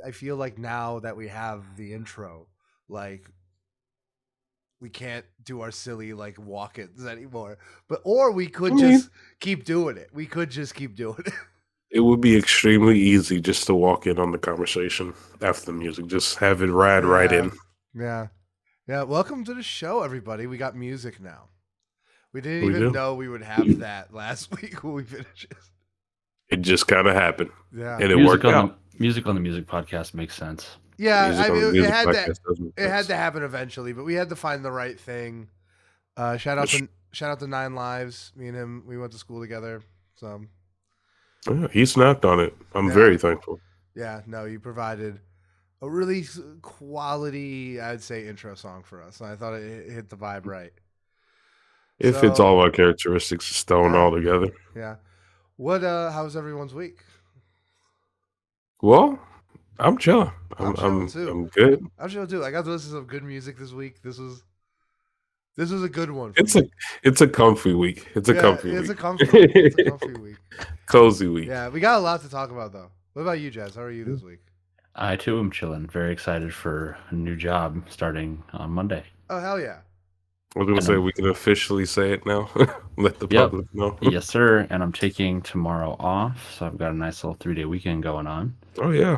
I feel like now that we have the intro, like we can't do our silly like walk-ins anymore. Or we I could mean, just keep doing it. We could just keep doing it. it would be extremely easy just to walk in on the conversation after the music. Just have it ride right Yeah. in. Yeah. Yeah. Welcome to the show, everybody. We got music now. We didn't We even do. know we would have that last week when we finished it. It just kind of happened, Yeah. and it Music worked on out. the music on the music podcast makes sense. Yeah, Music I on the mean, music podcast does make it had sense. to happen eventually, but we had to find the right thing. Shout out to Nine Lives. Me and him, we went to school together. So Yeah, he snapped on it. I'm Yeah. very thankful. yeah, no, you provided a really quality, I'd say, intro song for us. And I thought it hit the vibe right. It fits So, all our characteristics thrown all together. Yeah. How's everyone's week? Well, I'm chilling. I'm chilling too. I'm good. I'm chilling too. I got to listen to some good music this week. This was a good one. It's a comfy week. It's a comfy it's week. It's a comfy week. Cozy week. Yeah, we got a lot to talk about though. What about you, Jazz? How are you this week? I too am chilling. Very excited for a new job starting on Monday. Oh hell yeah! I was gonna say we can officially say it now. Let the Yep. public know. Yes, sir. And I'm taking tomorrow off, so I've got a nice little 3-day weekend going on. Oh yeah.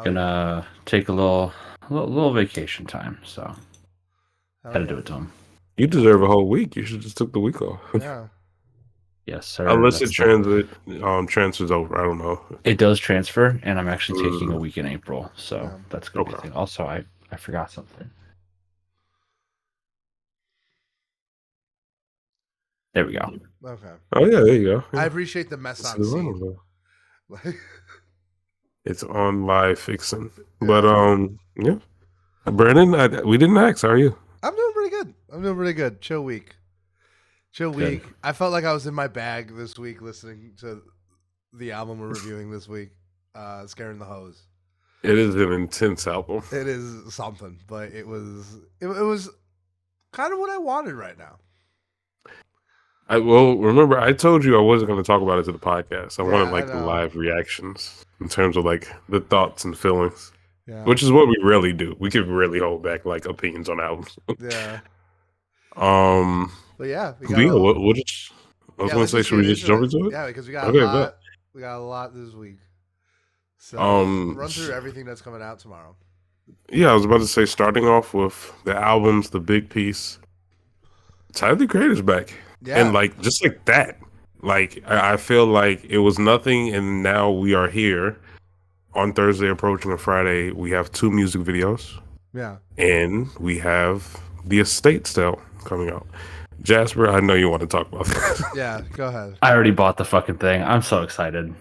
Gonna take a little vacation time. So gotta do it to him. You deserve a whole week. You should just took the week off. Yeah. Yes, sir. Unless it transfers over. I don't know. It does transfer, and I'm actually taking a week in April, so Yeah. that's gonna be a thing. Also, I forgot something. There we go. Okay. Oh yeah, there you go. I appreciate the mess on scene. It's on live fixing. But yeah. Brandon, we didn't ask. How are you? I'm doing pretty good. Chill week. Good. I felt like I was in my bag this week listening to the album we're reviewing this week, Scaring the Hose. It is an intense album. It is something, but it was kind of what I wanted right now. Remember, I told you I wasn't going to talk about it to the podcast. I wanted I the know. live reactions in terms of the thoughts and feelings, Yeah. which is what we really do. We can really hold back opinions on albums. Yeah. But yeah, we I was let's going to say, just should we get just jump into it? Yeah, because we got Okay, a lot. We got a lot this week. So run through everything that's coming out tomorrow. Yeah, I was about to say, starting off with the albums, the big piece. Tyler the Creator's back. Yeah. And just like that. I feel like it was nothing, and now we are here on Thursday approaching a Friday. We have 2 music videos. Yeah. And we have the estate sale coming out. Jasper, I know you want to talk about this. Yeah, go ahead. I already bought the fucking thing. I'm so excited.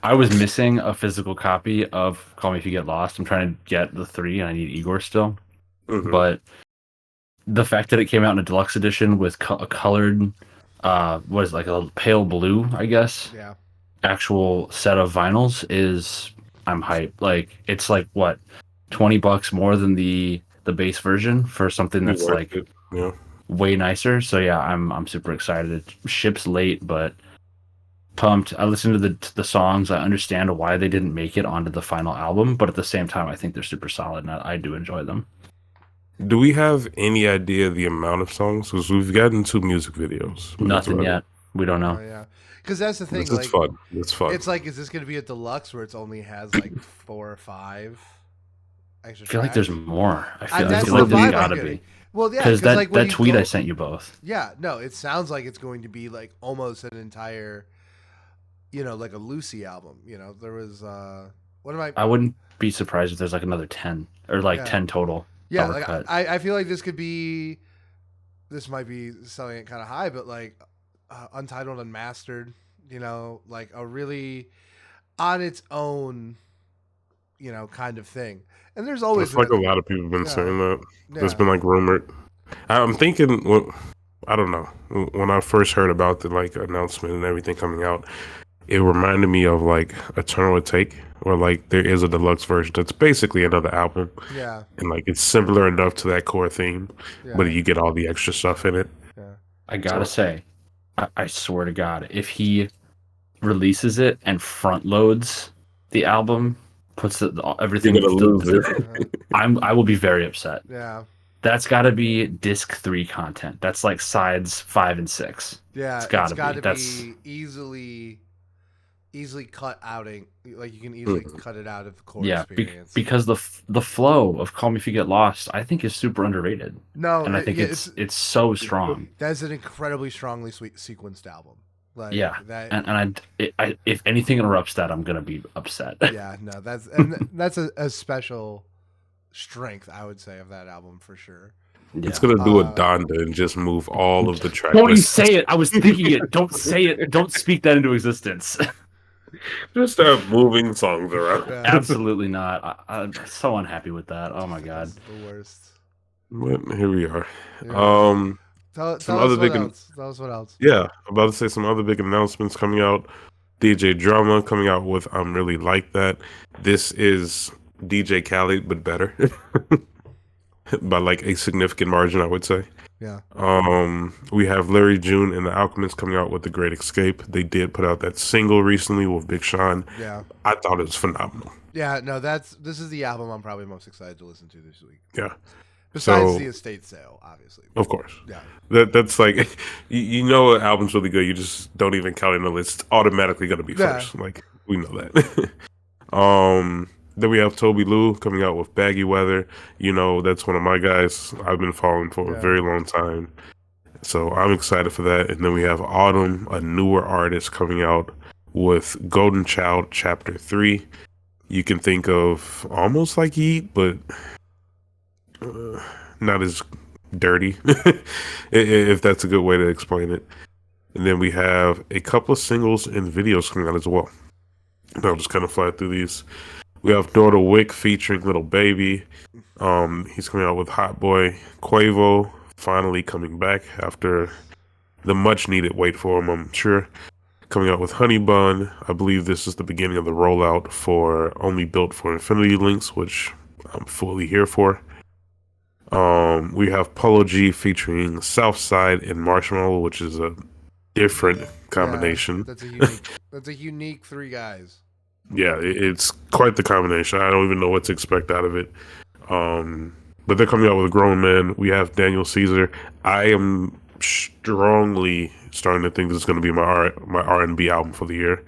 I was missing a physical copy of Call Me If You Get Lost. I'm trying to get the 3, and I need Igor still. Mhm. But the fact that it came out in a deluxe edition with a colored, like a pale blue, I guess. Yeah. Actual set of vinyls I'm hyped. It's what, $20 more than the base version for something that's yeah. way nicer. So yeah, I'm super excited. It ships late, but pumped. I listened to the songs. I understand why they didn't make it onto the final album, but at the same time, I think they're super solid, and I do enjoy them. Do we have any idea the amount of songs? Because we've gotten 2 music videos. Nothing yet. We don't know. Oh, yeah. Because that's the thing. It's fun. It's fun. It's is this going to be a deluxe where it only has 4 or 5 extra I feel like tracks? there's more. I feel that's like the there's vibe I'm gotta getting. be. Well, yeah, because that when you tweet I sent you both. Yeah, no, it sounds like it's going to be almost an entire, a Lucy album. There was what am I? I wouldn't be surprised if there's another 10 or 10 total. Yeah, I feel like this might be selling it kind of high, but Untitled Unmastered, a really on its own, kind of thing. And there's always a lot of people have been saying that. Yeah. There's been rumored. I'm thinking, I don't know. When I first heard about the announcement and everything coming out, it reminded me of A Turn Would Take, where there is a deluxe version that's basically another album. Yeah. And it's similar enough to that core theme, but you get all the extra stuff in it. Yeah. I gotta say, I swear to God, if he releases it and front loads the album puts You're everything. gonna lose it. I will be very upset. Yeah. That's got to be disc 3 content. That's like sides 5 and 6. Yeah, It's it's got got to to be. That's be easily cut outing. Like you can easily Mhm. cut it out of the core yeah, experience. because the flow of Call Me If You Get Lost, I think is super underrated, No, and I think yeah, it's so strong. that's an incredibly strongly sequenced album. Like Yeah, that. and if anything interrupts that, I'm gonna be upset. Yeah, no, that's a special strength, I would say, of that album for sure. It's Yeah. gonna do a Donda and just move all of the track Don't you lists. say it. I was thinking it. Don't say it. Don't speak that into existence. Just start moving songs around. Yeah, Absolutely not. I'm so unhappy with that. Oh my god. that's the worst. But here we are. Yeah. Some Tell us other what big, else. Tell us what else. yeah, I'm about to say some other big announcements coming out. DJ Drama coming out with I'm Really Like That. This is DJ Khaled, but better by like a significant margin, I would say. Yeah. We have Larry June and the Alchemist coming out with The Great Escape. They did put out that single recently with Big Sean. Yeah. I thought it was phenomenal. Yeah, no, this is the album I'm probably most excited to listen to this week. Yeah. Besides So, the estate sale, obviously. of course. Yeah. That's like you know an album's really good. You just don't even count it in the list. It's automatically gonna be Yeah. first. Like we know that. Then we have Toby Lou coming out with Baggy Weather. You know that's one of my guys. I've been following for a very long time, so I'm excited for that. And then we have Autumn, a newer artist, coming out with Golden Child Chapter 3. You can think of almost like Yeet, but not as dirty, if that's a good way to explain it. And then we have a couple of singles and videos coming out as well. And I'll just kind of fly through these. We have Daughter Wick featuring Little Baby. He's coming out with Hot Boy. Quavo finally coming back after the much needed wait for him, I'm sure. Coming out with Honey Bun. I believe this is the beginning of the rollout for Only Built for Infinity Links, which I'm fully here for. We have Polo G featuring Southside and Marshmallow, which is a different combination. Yeah, that's a unique three guys. Yeah, it's quite the combination. I don't even know what to expect out of it. But they're coming out with a grown man. We have Daniel Caesar. I am strongly starting to think this is going to be my R&B album for the year.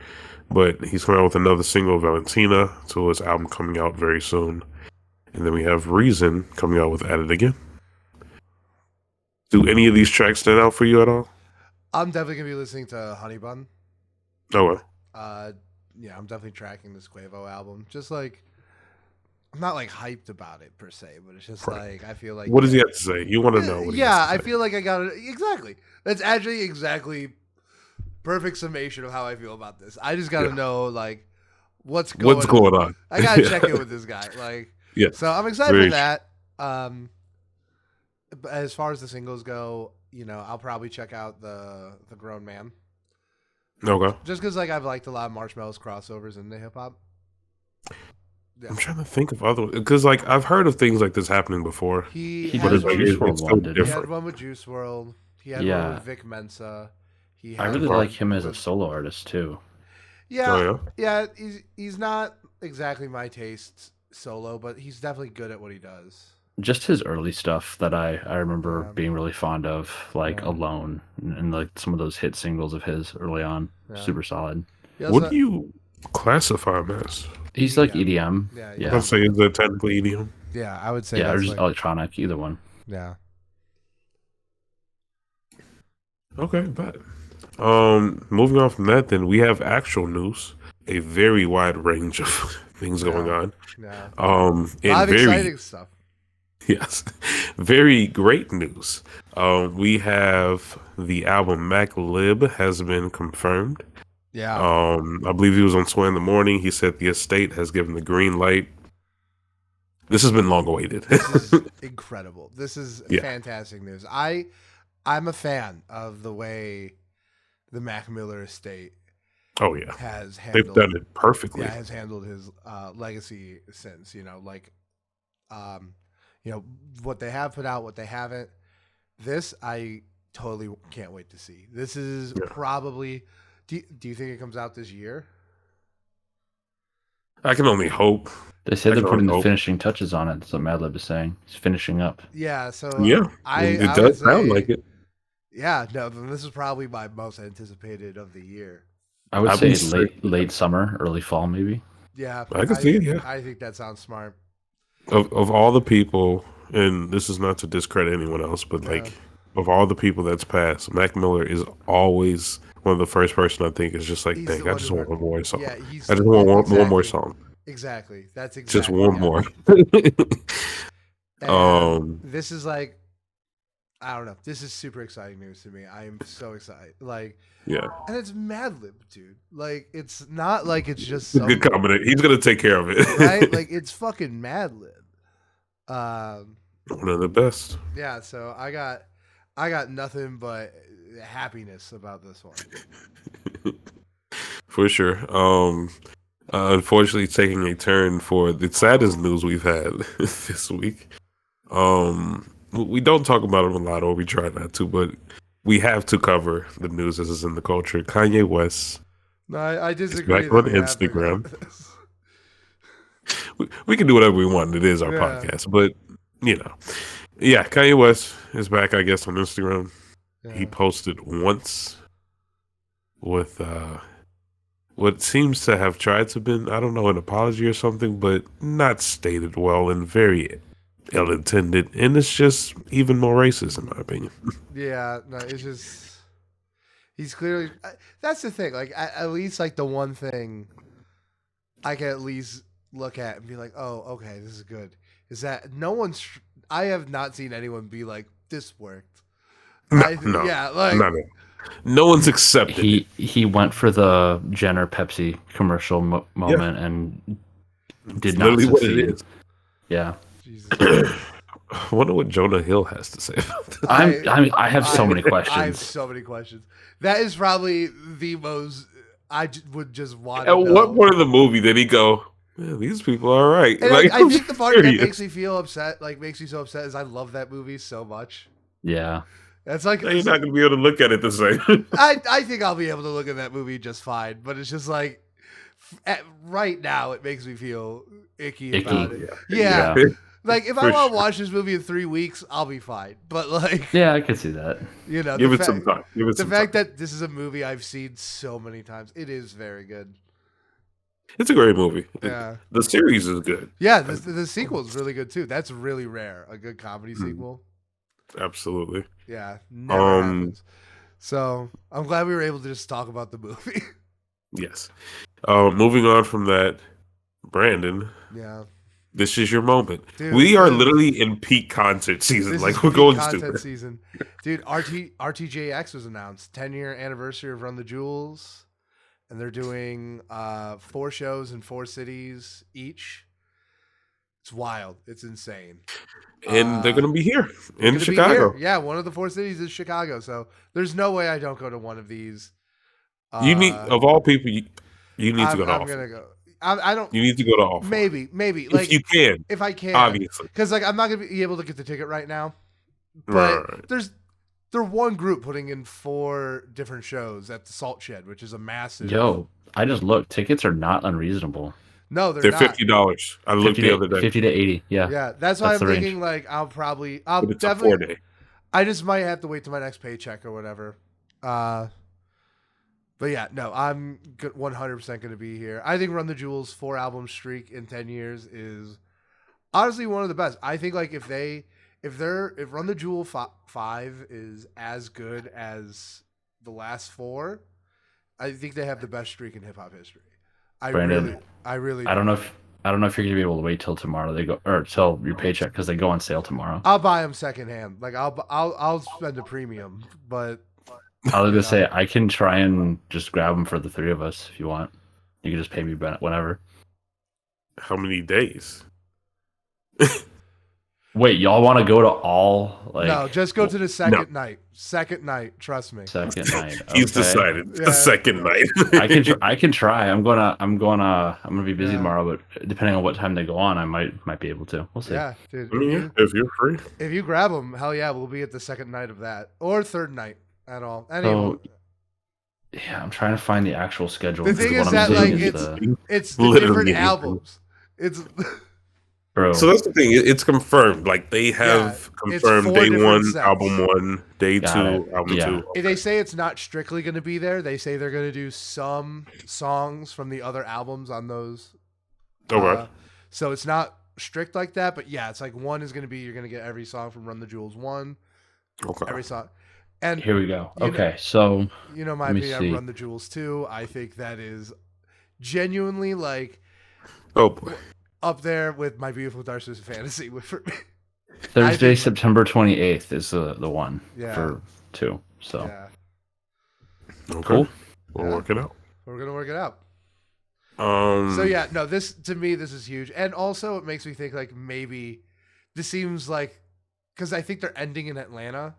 But he's coming out with another single, Valentina, so his album coming out very soon. And then we have Reason coming out with At It Again. Do any of these tracks stand out for you at all? I'm definitely gonna be listening to Honey Bun. Oh, well. Yeah, I'm definitely tracking this Quavo album. Just like I'm not like hyped about it per se, but it's just like I feel like What does he have to say? You want to know what he has to I say. feel like I got it exactly. That's actually exactly perfect summation of how I feel about this. I just gotta know like what's going on. I gotta check in with this guy. Like Yeah. so I'm excited for that. But as far as the singles go, you know, I'll probably check out the Grown Man. Okay. Just because like I've liked a lot of Marshmallow's crossovers into hip hop. Yeah. I'm trying to think of other because like I've heard of things like this happening before. He did had a one Juice with- WRLD one, didn't he? He had one with Juice WRLD. He had one with Vic Mensa. He I had really one like him as a with- solo artist too. Yeah, Oh, yeah. He's not exactly my taste solo, but he's definitely good at what he does. Just his early stuff that I remember Yeah. being really fond of, like Yeah. Alone and like some of those hit singles of his early on. Yeah. Super solid. He What also- do you classify him as? He's like EDM. EDM. Yeah, Yeah. I'd say is that technically EDM? Yeah, I would say Yeah, or that's just like, electronic, either one. yeah. Okay, bet. Moving on from that, then we have actual news. A very wide range of things going on. Yeah. And A lot of very exciting stuff. yes, very great news. We have the album Mac Lib has been confirmed. Yeah. I believe he was on Sway in the Morning. He said the estate has given the green light. This has been long awaited. This is incredible. This is Yeah. fantastic news. I'm a fan of the way the Mac Miller estate Oh yeah, has they've handled done it perfectly. yeah, has handled his legacy since, you know, like you know, what they have put out, what they haven't. This I totally can't wait to see. This is Yeah. probably do you think it comes out this year? I can only hope. They say I they're can only putting the hope. finishing touches on it. That's what Madlib is saying. He's finishing up. Yeah, so Yeah, I it I would does sound like say, it. yeah, no, then this is probably my most anticipated of the year. I would I would say say late summer, early fall, maybe. Yeah, I can see it. Yeah. I think that sounds smart. Of all the people, and this is not to discredit anyone else, but Yeah, like of all the people that's passed, Mac Miller is always one of the first person I think is just like, he's the dang, I one just who, want one more song. yeah, I just want one more exactly, song, That's just exactly one it. more. And um, this is like, I don't know, this is super exciting news to me. I am so excited. Like, yeah, and it's Madlib, dude. Like, it's not like it's just a good some combination. He's gonna take care of right. it. Like, it's fucking Madlib. Um, One of the best, yeah. So I got nothing but happiness about this one. for sure. Unfortunately, taking a turn for the saddest news we've had this week. We don't talk about it a lot, or we try not to, but we have to cover the news as is in the culture. Kanye West No, I is disagree back that on we have to cover Instagram. this. We can do whatever we want. It is our Yeah, podcast, but you know, yeah, Kanye West is back. I guess on Instagram, he yeah. posted once with what seems to have tried to been, I don't know, an apology or something, but not stated well and very ill intended, and it's just even more racist in my opinion. Yeah, no, it's just he's clearly. That's the thing. Like, at least like the one thing I can at least look at and be like, oh, okay, this is good. Is that no one's? I have not seen anyone be like, this worked. No, no, Yeah, like no, no. No one's accepted it. He went for the Jenner Pepsi commercial Yeah, moment and it's did not literally what it succeed. is. Yeah. Jesus Christ. I wonder what Jonah Hill has to say about this. I mean, I have so many I have questions. so many questions. That is probably the most. Would just want to At what know. point of the movie did he go, man, these people are all right? And Like, I I'm think the part that serious. makes me feel upset, like makes me so upset, is I love that movie so much. Yeah. That's like Now you're not going to be able to look at it the same. I think I'll be able to look at that movie just fine, but it's just like right now it makes me feel icky about it. Yeah. Yeah. Like if I For want to sure. watch this movie in 3 weeks, I'll be fine. But like, Yeah, I could see that. you know, Give it some time. Give it the some fact time. that this is a movie I've seen so many times, it is very good. It's a great movie. Yeah. The series is good. Yeah, the sequel is really good too. That's really rare. A good comedy Hmm. sequel. Absolutely. Yeah, never Um, happens. So I'm glad we were able to just talk about the movie. yes. Moving on from that, Brandon, Yeah, this is your moment. dude. We are literally in peak concert season. This Like, is we're peak going content stupid. season, dude. RTJX was announced, 10-year anniversary of Run the Jewels, and they're doing 4 shows in 4 cities each. It's wild. It's insane. And they're going to be here They're in gonna be here. Chicago. Yeah, one of the 4 cities is Chicago, so there's no way I don't go to one of these. You need, of all people, you need to go to I'm all. gonna go. I don't. You need to go to all. Maybe If like you can, if I can, obviously. because like I'm not gonna be able to get the ticket right now. Right. But they're one group putting in 4 different shows at the Salt Shed, which is a massive. Yo, I just looked. Tickets are not unreasonable. No, They're not. $50. I looked the other day. 50 to 80. Yeah. Yeah, that's why That's I'm the thinking. range. Like I'll But it's a definitely. 4-day. I just might have to wait till my next paycheck or whatever. But yeah, no, I'm 100% going to be here. I think Run the Jewels 4-album streak in 10 years is honestly one of the best. I think like if Run the Jewel 5 is as good as the last 4, I think they have the best streak in hip hop history. Brandon, I really. I don't know if you're gonna be able to wait till tomorrow. They go or till your paycheck because they go on sale tomorrow. I'll buy them secondhand. Like I'll spend a premium, but I was gonna say I can try and just grab them for the 3 of us if you want. You can just pay me whenever. How many days? Wait, y'all want to go to all like? no, just go to the second night. Second night, trust me. Second night. He's Okay. decided. Yeah. The second night. I can try. I'm gonna be busy Yeah. tomorrow, but depending on what time they go on, I might be able to. We'll see. Yeah, dude. Yeah, if you're free. If you grab them, hell yeah, we'll be at the second night of that or third night at all. Any So Yeah, I'm trying to find the actual schedule. The because thing what is I'm that seeing like is it's the different Literally anything. albums. It's So bro. that's the thing. It's confirmed. Like they yeah, have it's confirmed 4 day different one, sets. album one, day Got it. two, album Yeah. two. If they say it's not strictly going to be there, they say they're going to do some songs from the other albums on those. Okay. So it's not strict like that, but yeah, it's like one is going to be you're going to get every song from Run the Jewels 1, Okay. every song. And Here we go. you know- Okay, so you know my let me opinion on see. Run the Jewels 2. I think that is genuinely like Oh boy. up there with My Beautiful Dark Twisted Fantasy for me. Thursday, think- September 28th is the one Yeah. for 2. So Yeah. Okay. cool. We'll Yeah. work it out. We're going to work it out. So yeah, no, this to me this is huge. And also it makes me think like maybe this seems like cuz I think they're ending in Atlanta.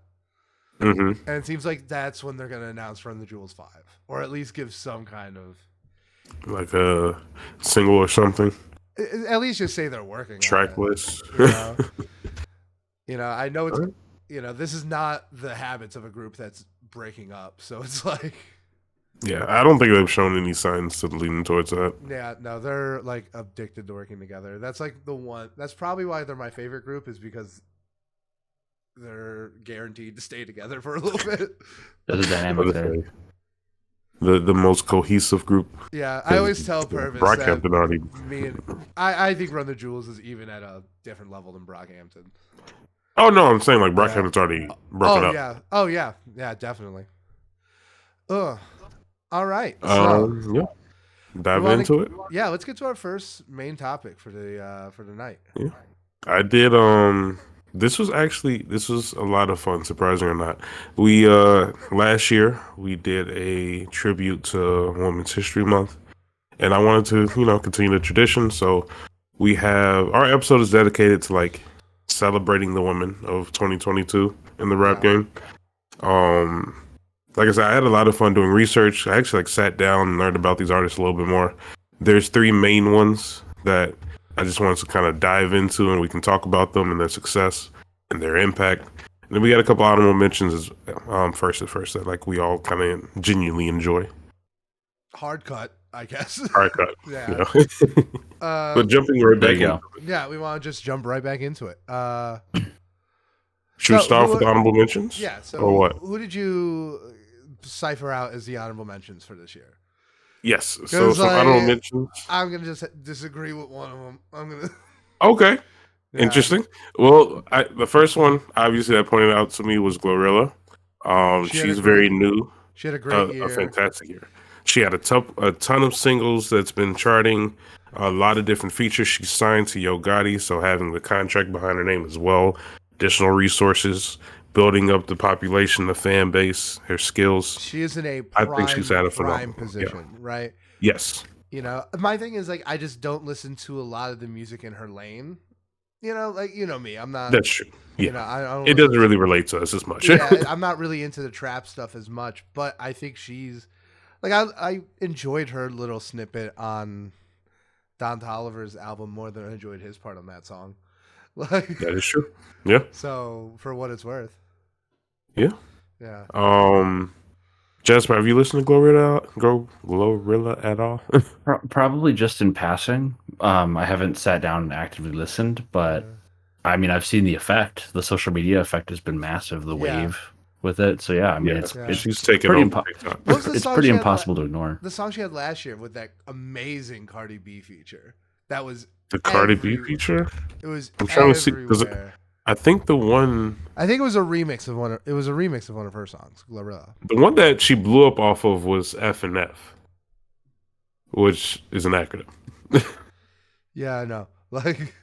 hmm And it seems like that's when they're going to announce Run the Jewels 5 or at least give some kind of like a single or something. at least just say they're working Track on it, list. you know? I know it's Alright. this is not the habits of a group that's breaking up. So it's like Yeah, I don't think they've shown any signs to leaning towards that. yeah, no, they're like addicted to working together. That's like the one. That's probably why they're my favorite group is because they're guaranteed to stay together for a little bit. There's a dynamic there. The most cohesive group. Yeah, I always tell Purvis that Brockhampton already. me and I think Run the Jewels is even at a different level than Brockhampton. Oh no, I'm saying like Brockhampton's already broken up. Yeah. Oh yeah. Yeah, definitely. Ugh. All right. So Yeah. Dive wanna- into it. yeah, let's get to our first main topic for the night. I did this was a lot of fun, surprising or not. We last year we did a tribute to Women's History Month. And I wanted to, continue the tradition. So we have our episode is dedicated to like celebrating the women of 2022 in the rap game. Like I said, I had a lot of fun doing research. I actually sat down and learned about these artists a little bit more. There's 3 main ones that I just wanted to kind of dive into, and we can talk about them and their success and their impact. And then we got a couple honorable mentions as first that like we all kind of genuinely enjoy. Hard cut, I guess. Hard cut. Yeah. But jumping right There back you in. go. Yeah, we want to just jump right back into it. Should we So, start who- with honorable mentions? Yeah. So, Or what? who did you cipher out as the honorable mentions for this year? Yes. So 'Cause, some like, honorable mentions. I'm gonna just disagree with one of them. I'm gonna. Okay. Yeah. Interesting. Well, the first one, obviously, that pointed out to me was Glorilla. She had a She's very great- new, She had a great year. a fantastic year. She had a ton of singles that's been charting, a lot of different features. She's signed to Yo Gotti, so having the contract behind her name as well, additional resources, building up the population, the fan base, her skills. She is in a I prime, think she's had a prime phenomenal- position, right? Yes. My thing is like I just don't listen to a lot of the music in her lane. Like me, I'm not. That's true. Yeah. I don't. It listen doesn't really relate to us as much. yeah, I'm not really into the trap stuff as much, but I think she's like I enjoyed her little snippet on Don Toliver's album more than I enjoyed his part on that song. Like That is true. Yeah. so for what it's worth. Yeah. Yeah. Jasper, have you listened to Glorilla at all? Probably just in passing. I haven't sat down and actively listened, but I mean, I've seen the effect. The social media effect has been massive. The Yeah. wave with it. So yeah, I mean, Yeah. it's She's taking pretty over big time. What was the it's song pretty she had impossible to ignore. The song she had last year with that amazing Cardi B feature. That was The Cardi B everywhere. feature? It was I'm trying to see, 'cause everywhere. I think the one I think it was a remix of one. It was a remix of one of her songs, Glorilla. that she blew up off of was F and F, which is an acronym. Yeah, I know. Like,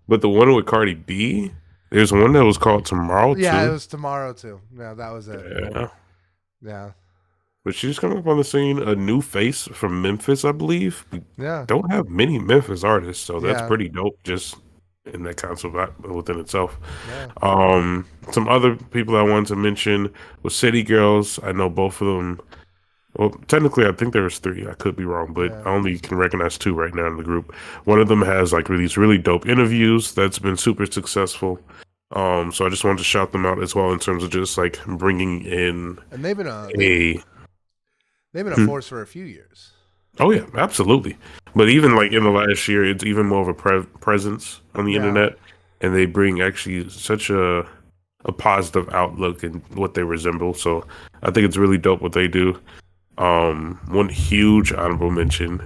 But the one with Cardi B, there's one that was called Tomorrow yeah, it too. was Tomorrow too. Yeah, that was it. Yeah. Yeah, But she's coming up on the scene, a new face from Memphis, I believe. We yeah. don't have many Memphis artists, so that's Yeah. pretty dope just in that concept within itself. Yeah. Some other people I wanted to mention was City Girls. I know both of them. Well, technically, I think there was 3. I could be wrong, but Yeah. I only can recognize 2 right now in the group. One of them has like these really dope interviews that's been super successful. So I just wanted to shout them out as well in terms of just like bringing in And they've been a a. they've been a Hmm. force for a few years. Oh yeah, absolutely. But even like in the last year, it's even more of a presence on the Yeah. internet, and they bring actually such a positive outlook in what they resemble. So I think it's really dope what they do. One huge honorable mention,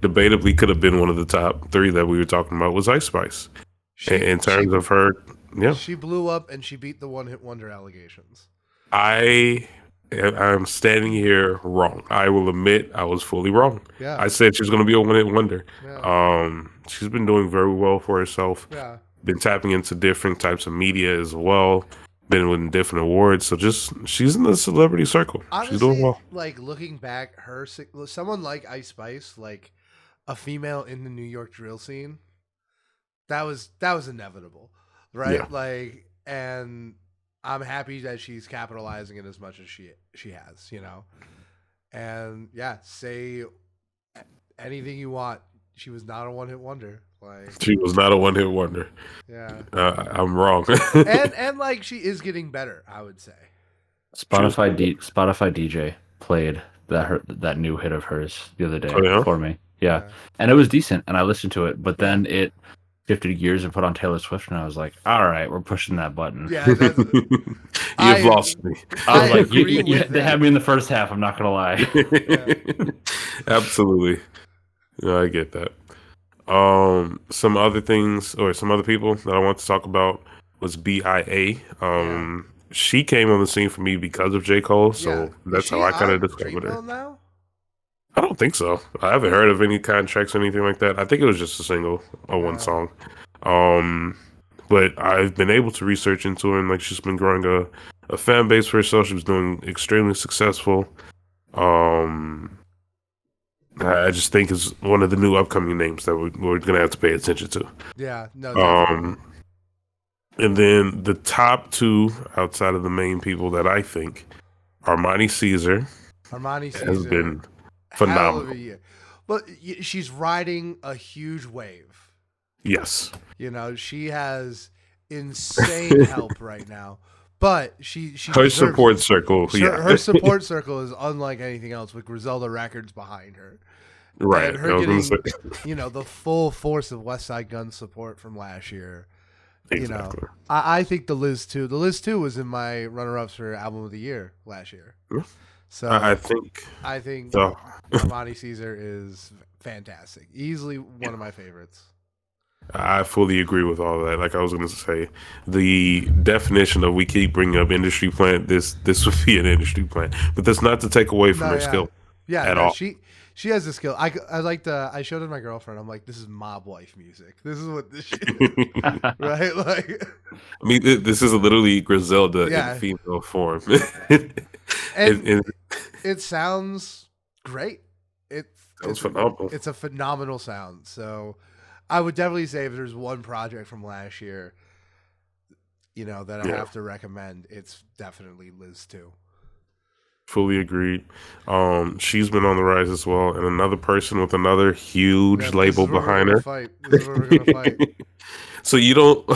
debatably could have been one of the top three that we were talking about, was Ice Spice. She In she terms of her, yeah, she blew up and she beat the one hit wonder allegations. I I'm standing here wrong. I will admit I was fully wrong. Yeah. I said she's going to be a one hit wonder. Yeah. She's been doing very well for herself. Yeah. Been tapping into different types of media as well. Been winning different awards. So just she's in the celebrity circle. She's doing Honestly, well. like looking back, someone like Ice Spice, like a female in the New York drill scene, that was inevitable, right? Yeah. Like, and I'm happy that she's capitalizing it as much as she has, And yeah, say anything you want. She was not a one hit wonder. Like, She was not a one hit wonder. yeah, I'm wrong. and like she is getting better, I would say. Spotify DJ played that new hit of hers the other day Oh, yeah? for me. Yeah, and it was decent, and I listened to it. But then it shifted gears and put on Taylor Swift, and I was like, "All right, we're pushing that button." Yeah, that's, You've lost me. I was like, agree with "They that. had me in the first half." I'm not gonna lie. Absolutely. Yeah, I get that. Some other things or some other people that I want to talk about was BIA. She came on the scene for me because of J. Cole, so that's how I kind of discovered her. Now? I don't think so. I haven't heard of any contracts or anything like that. I think it was just a single or one song. But I've been able to research into her, and like she's been growing a fan base for herself. She was doing extremely successful. I just think is one of the new upcoming names that we're gonna have to pay attention to. Yeah, no. Definitely. And then the top two outside of the main people that I think, Armani Caesar has been phenomenal. Hell of a year. But she's riding a huge wave. Yes. She has insane help right now. But she her support circle, her support circle is unlike anything else, with Griselda Records behind her. Right. And her getting, the full force of West Side Gun support from last year. Exactly. I think the Liz 2 was in my runner-ups for album of the year last year. Yeah. So I think Armani Caesar is fantastic. Easily one of my favorites. I fully agree with all of that. Like I was going to say, the definition of we keep bringing up industry plant, this would be an industry plant, but that's not to take away from her skill. Yeah, at all. She has the skill. I showed it to my girlfriend. I'm like, this is mob wife music. This is what this shit is. Right? Like, I mean, this is literally Griselda in female form. and it sounds great. It's phenomenal. It's a phenomenal sound. So I would definitely say if there's one project from last year, that I have to recommend, it's definitely Liz 2. Fully agreed. She's been on the rise as well, and another person with another huge label behind her. This is where we're gonna fight. So you don't?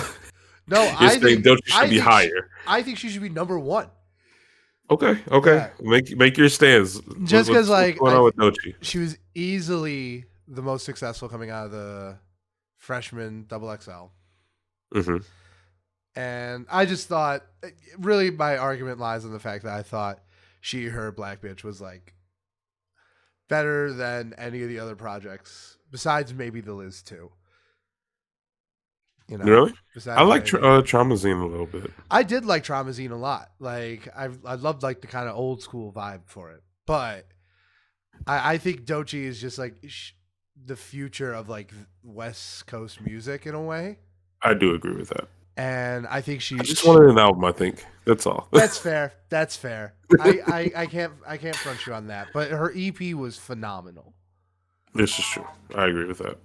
No, I think Doechii should be higher. I think she should be number one. Okay. Yeah. Make your stands. Just because, what's going on with Doechii? She was easily the most successful coming out of the freshman XXL. Mm-hmm. And I just thought, really, my argument lies in the fact that I thought her Black Bitch was like better than any of the other projects besides maybe the Liz 2. Really? I like Traumazine a little bit. I did like Traumazine a lot. Like I loved like the kind of old school vibe for it. But I think Doechii is just like the future of like West Coast music in a way. I do agree with that. And I think I just wanted an album. I think that's all. That's fair. I can't front you on that. But her EP was phenomenal. This is true. I agree with that.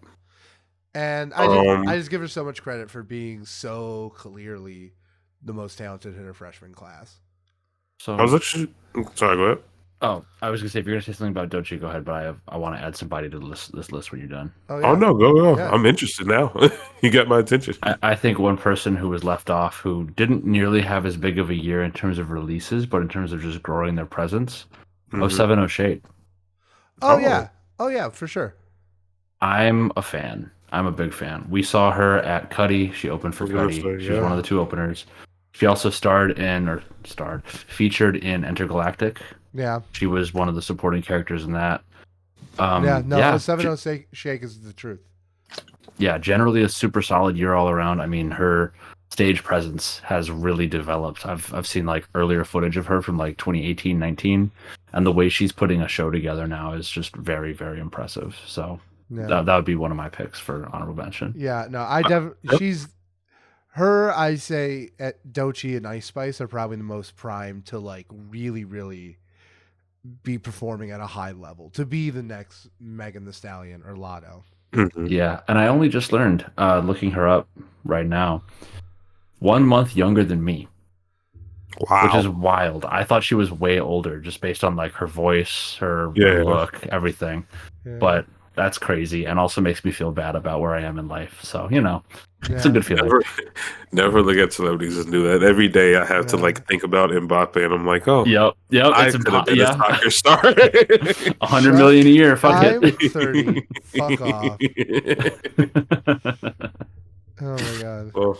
And I just give her so much credit for being so clearly the most talented in her freshman class. So I was actually sorry. Go ahead. Oh, I was gonna say if you're gonna say something about Dochi, go ahead. But I want to add somebody to this list when you're done. Oh Oh yeah, no, go. yeah, I'm interested now. You got my attention. I think one person who was left off who didn't nearly have as big of a year in terms of releases, but in terms of just growing their presence. Oh, Mhm. 7 Shade. oh yeah, oh yeah, for sure. I'm a fan. I'm a big fan. We saw her at Cuddy. She opened for I was gonna Cuddy. say, She was one of yeah. the two openers. She also featured in Intergalactic. Yeah, She was one of the supporting characters in that. yeah. No, Yeah, 70 shake is the truth. yeah, generally a super solid year all around. I mean, her stage presence has really developed. I've seen like earlier footage of her from like 2018, 19, and the way she's putting a show together now is just very, very impressive. So Yeah, that would be one of my picks for honorable mention. yeah. No, Yep. she's her. I say at Dochi and Ice Spice are probably the most primed to like really, really be performing at a high level to be the next Megan the Stallion or Lotto. Mhm. Yeah, and I only just learned, looking her up right now, 1 month younger than me, which is Wow. wild. I thought she was way older just based on like her voice, her Yeah. look, everything. Yeah. But that's crazy and also makes me feel bad about where I am in life. So, it's a Yeah. good feeling. Never look at celebrities and do that. Every day I have to Yeah. like think about Mbappe, and I'm like, oh, Yep, I it's could have been a yeah. soccer star. 100 million a year, fuck I'm it. 30. Fuck off. Oh my god. Well,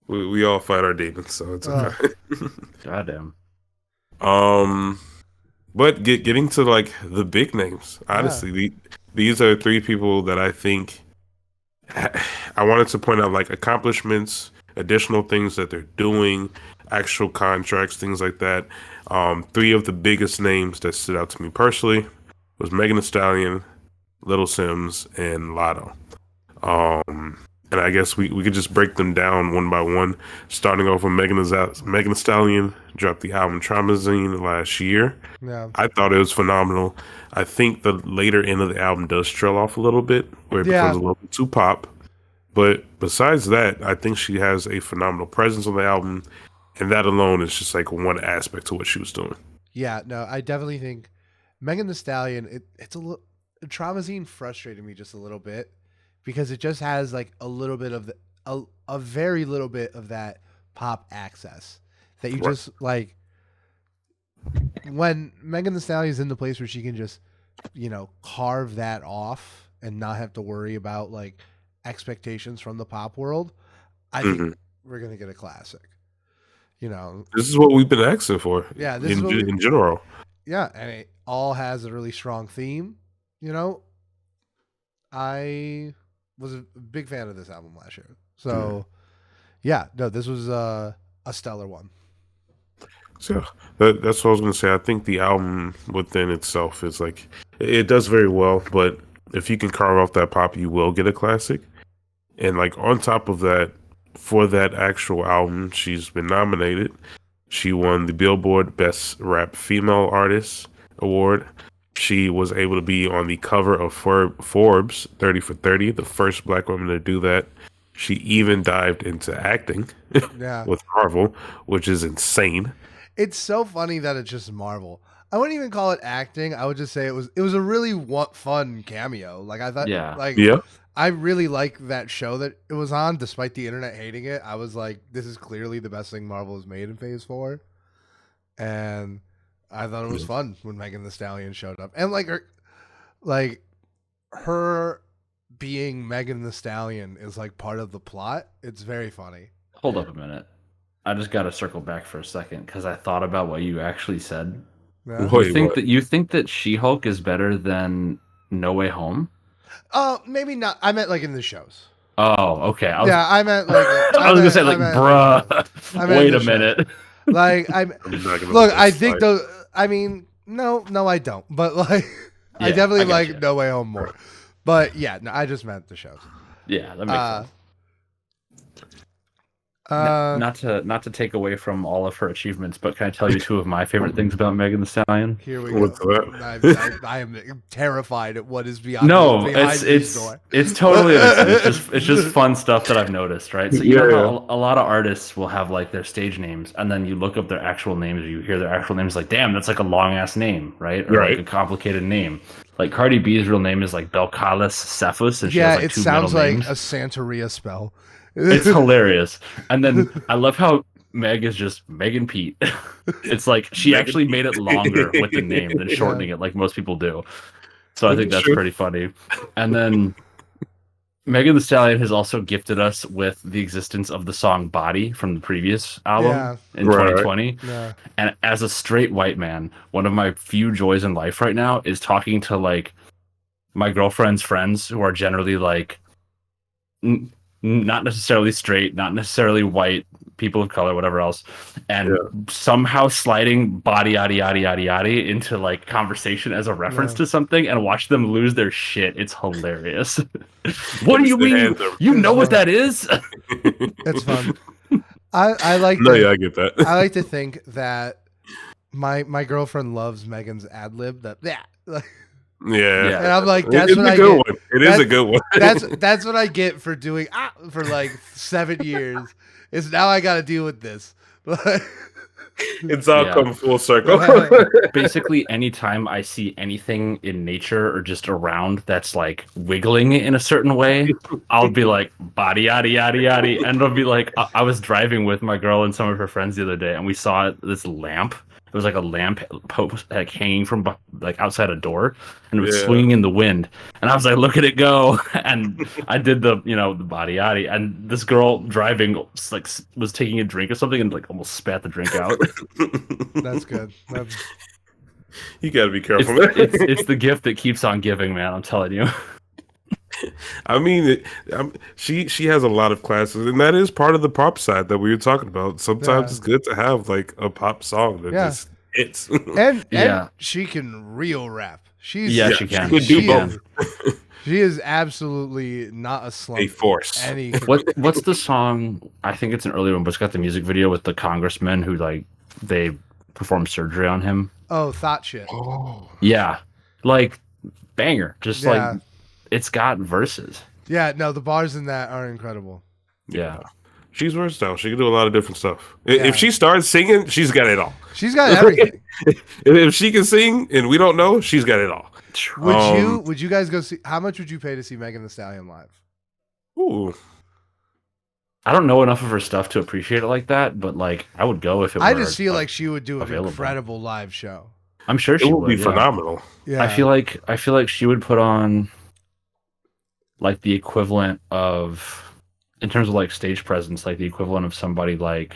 we all fight our demons, so it's Oh. okay. Goddamn. But getting to like the big names, Yeah. honestly, these are three people that I think I wanted to point out like accomplishments, additional things that they're doing, actual contracts, things like that. Three of the biggest names that stood out to me personally was Megan Thee Stallion, Little Sims, and Lotto. And I guess we could just break them down one by one, starting off with Megan Thee Stallion dropped the album Traumazine last year. Yeah. I thought it was phenomenal. I think the later end of the album does trail off a little bit, where it Yeah. becomes a little bit too pop. But besides that, I think she has a phenomenal presence on the album, and that alone is just like one aspect to what she was doing. Yeah, no, I definitely think Megan the Stallion, it's a little Traumazine frustrated me just a little bit because it just has like a little bit of a very little bit of that pop access that you Right. just like when Megan the Stallion's in the place where she can just, carve that off and not have to worry about like expectations from the pop world, I think Mhm. we're gonna get a classic. This is what we've been asking for. Yeah, this is what in general. Yeah, and it all has a really strong theme. I was a big fan of this album last year. So, yeah, no, this was a stellar one. So that's what I was gonna say. I think the album within itself is like it does very well, but if you can carve off that pop, you will get a classic. And like on top of that, for that actual album, she's been nominated. She won the Billboard Best Rap Female Artist Award. She was able to be on the cover of Forbes 30 for 30, the first black woman to do that. She even dived into acting Yeah. with Marvel, which is insane. It's so funny that it's just Marvel. I wouldn't even call it acting. I would just say it was a really fun cameo. Like I thought Yeah. Yeah. I really like that show that it was on, despite the internet hating it. I was like, this is clearly the best thing Marvel has made in Phase 4. And I thought it was fun when Megan Thee Stallion showed up. And her being Megan Thee Stallion is like part of the plot. It's very funny. Hold up a minute. I just got to circle back for a second because I thought about what you actually said. Yeah. Wait, You think that She-Hulk is better than No Way Home? Maybe not. I meant like in the shows. Oh, okay. I meant like I was gonna say like, bruh. I meant Wait the a show. minute. Like I'm not gonna look. let I that think slide. those. I mean, no, I don't. But like, I Yeah, definitely I got like you. No Way Home more. But yeah, no, I just meant the shows. Yeah, that makes sense. Not to take away from all of her achievements, but can I tell you two of my favorite things about Megan Thee Stallion? Here we What's go. that? I am terrified at what is beyond No, behind this door. it's totally innocent. It's just fun stuff that I've noticed, right? So you know how a lot of artists will have like their stage names, and then you look up their actual names, or you hear their actual names, like damn, that's like a long ass name, right? Or like a complicated name. Like Cardi B's real name is like Belcalis Cephus, and she has like it two sounds middle like names. a Santeria spell. It's hilarious. And then I love how Meg is just Megan Pete. It's like she actually made it longer with the name than shortening it like most people do. So I think that's pretty funny. And then Megan Thee Stallion has also gifted us with the existence of the song Body from the previous album in 2020. Yeah. And as a straight white man, one of my few joys in life right now is talking to like my girlfriend's friends who are generally like not necessarily straight, not necessarily white, people of color, whatever else, and somehow sliding body yada yada yada yada into like conversation as a reference to something and watch them lose their shit. It's hilarious. What do you mean? You know what that is? It's fun. I like. I get that. I like to think that my girlfriend loves Megan's ad lib. Yeah. And I'm like, that's what I get. One. It is a good one. That's what I get for doing for like 7 years. Is now I got to deal with this. It's all come full circle. Basically, anytime I see anything in nature or just around that's like wiggling in a certain way, I'll be like, body yada yada yada. And it'll be like, I was driving with my girl and some of her friends the other day, and we saw this lamp. It was like a lamp post like hanging from like outside a door, and it was swinging in the wind. And I was like, "Look at it go!" And I did the body yaddy. And this girl driving like was taking a drink or something and like almost spat the drink out. That's good. You got to be careful. It's the gift that keeps on giving, man. I'm telling you. I mean, she has a lot of classes, and that is part of the pop side that we were talking about. Sometimes it's good to have like a pop song that just hits. and she can real rap. She can. do both. She is absolutely not a slump. A force. What's the song? I think it's an early one, but it's got the music video with the congressman who like they performed surgery on him. Oh, thought shit. Oh. Yeah, like banger. Just like. It's got verses. Yeah, no, the bars in that are incredible. Yeah. She's versatile. She can do a lot of different stuff. If she starts singing, she's got it all. She's got everything. If she can sing and we don't know, she's got it all. Would you guys go see, how much would you pay to see Megan Thee Stallion live? Ooh. I don't know enough of her stuff to appreciate it like that, but like I would go if it were. I just feel like she would do an incredible live show. I'm sure she would be phenomenal. Yeah. I feel like she would put on like the equivalent of, in terms of like stage presence, like the equivalent of somebody like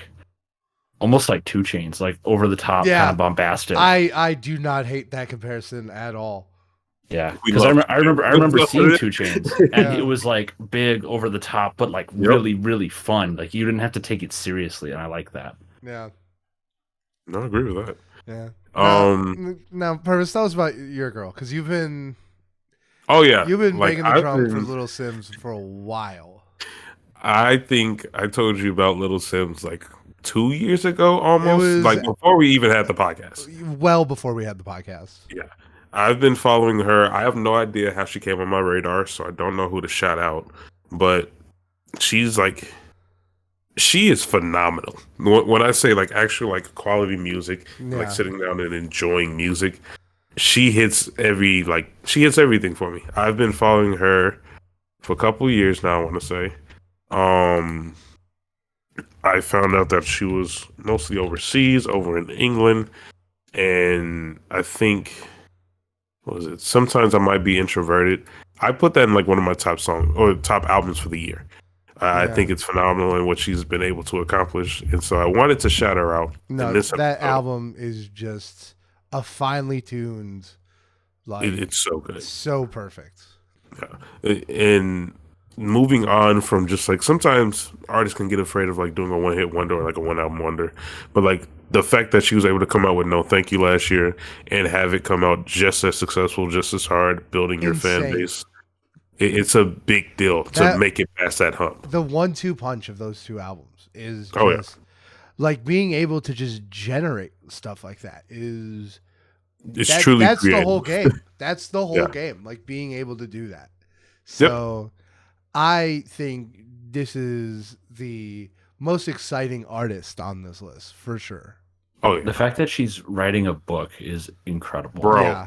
almost like 2 Chainz, like over the top, kind of bombastic. I do not hate that comparison at all. Yeah, because I remember seeing 2 Chainz, and it was like big, over the top, but like really, really fun. Like you didn't have to take it seriously, and I like that. Yeah, no, I agree with that. Yeah. Now, Purvis, tell us about your girl, because you've been. Oh yeah, you've been making the drum for Little Sims for a while. I think I told you about Little Sims like 2 years ago, almost like before we even had the podcast. Well before we had the podcast. Yeah, I've been following her. I have no idea how she came on my radar, so I don't know who to shout out. But she is phenomenal. When I say like actual like quality music, like sitting down and enjoying music. She hits everything for me. I've been following her for a couple of years now, I want to say. I found out that she was mostly overseas, over in England, and I think, what was it? Sometimes I Might Be Introverted. I put that in like one of my top albums for the year. I think it's phenomenal in what she's been able to accomplish, and so I wanted to shout her out. No, that album is just a finely tuned, like it's so good, so perfect. Yeah. And moving on from just like, sometimes artists can get afraid of like doing a one-hit wonder or like a one-album wonder, but like the fact that she was able to come out with No Thank You last year and have it come out just as successful, just as hard, building your fan base, it's a big deal to make it past that hump. The 1-2 punch of those two albums is Oh, yeah. just like being able to just generate stuff like that is It's truly that's creative. the whole game. That's the whole Yeah. game. Like being able to do that. So I think this is the most exciting artist on this list for sure. Oh yeah, The fact that she's writing a book is incredible. bro. Yeah.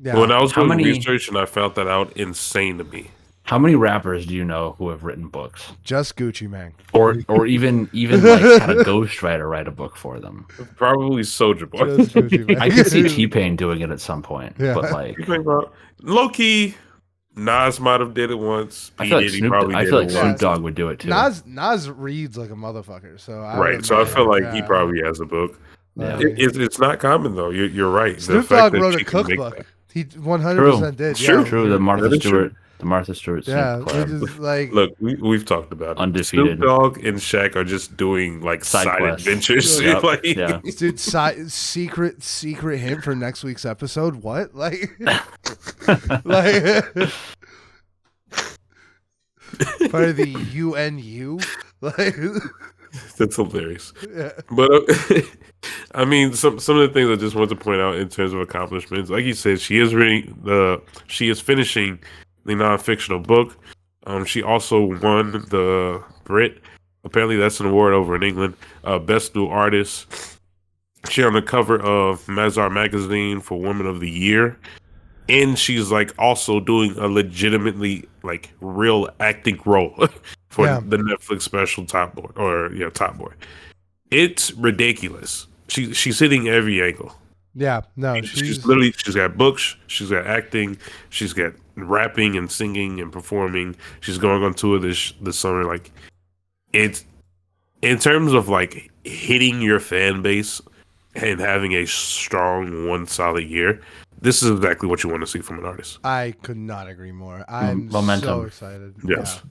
Yeah. When I was How doing many- research and I found that out, insane to me. How many rappers do you know who have written books, Just Gucci Mane. or even like had a ghostwriter write a book for them? Probably Soldier Boy. Just Gucci Mane. I could see T-Pain doing it at some point, Yeah. but like Low key, Nas might have did it once. I feel like P. Diddy Snoop, probably I did feel it like once. Snoop Dogg would do it too. Nas reads like a motherfucker. So Right, so I feel like he probably has a book. Yeah. It's not common though. You're right. The Snoop fact Dogg that wrote a she can make cookbook. that- He 100% did. True. Yeah. True, the Martha That is Stewart, Snoop Yeah, collab. which is like Look, we've talked about it. Undefeated. Snoop Dogg and Shaq are just doing like Side side quests. adventures. Yep, Like, yeah. dude, secret hint for next week's episode. What? Like, like part of the UNU. Like, That's hilarious. yeah. But I mean, some of the things I just want to point out in terms of accomplishments, like you said, she is finishing the non-fictional book. She also won the Brit. Apparently, that's an award over in England. Best New Artist. She on the cover of Mazar magazine for Woman of the Year, and she's like also doing a legitimately like real acting role for the Netflix special Top Boy. It's ridiculous. She's hitting every angle. Yeah, no, She's got books, she's got acting, she's got rapping and singing and performing. She's going on tour this summer. Like, it's in terms of like hitting your fan base and having a strong one solid year. This is exactly what you want to see from an artist. I could not agree more. I'm so Momentum. excited. Yes,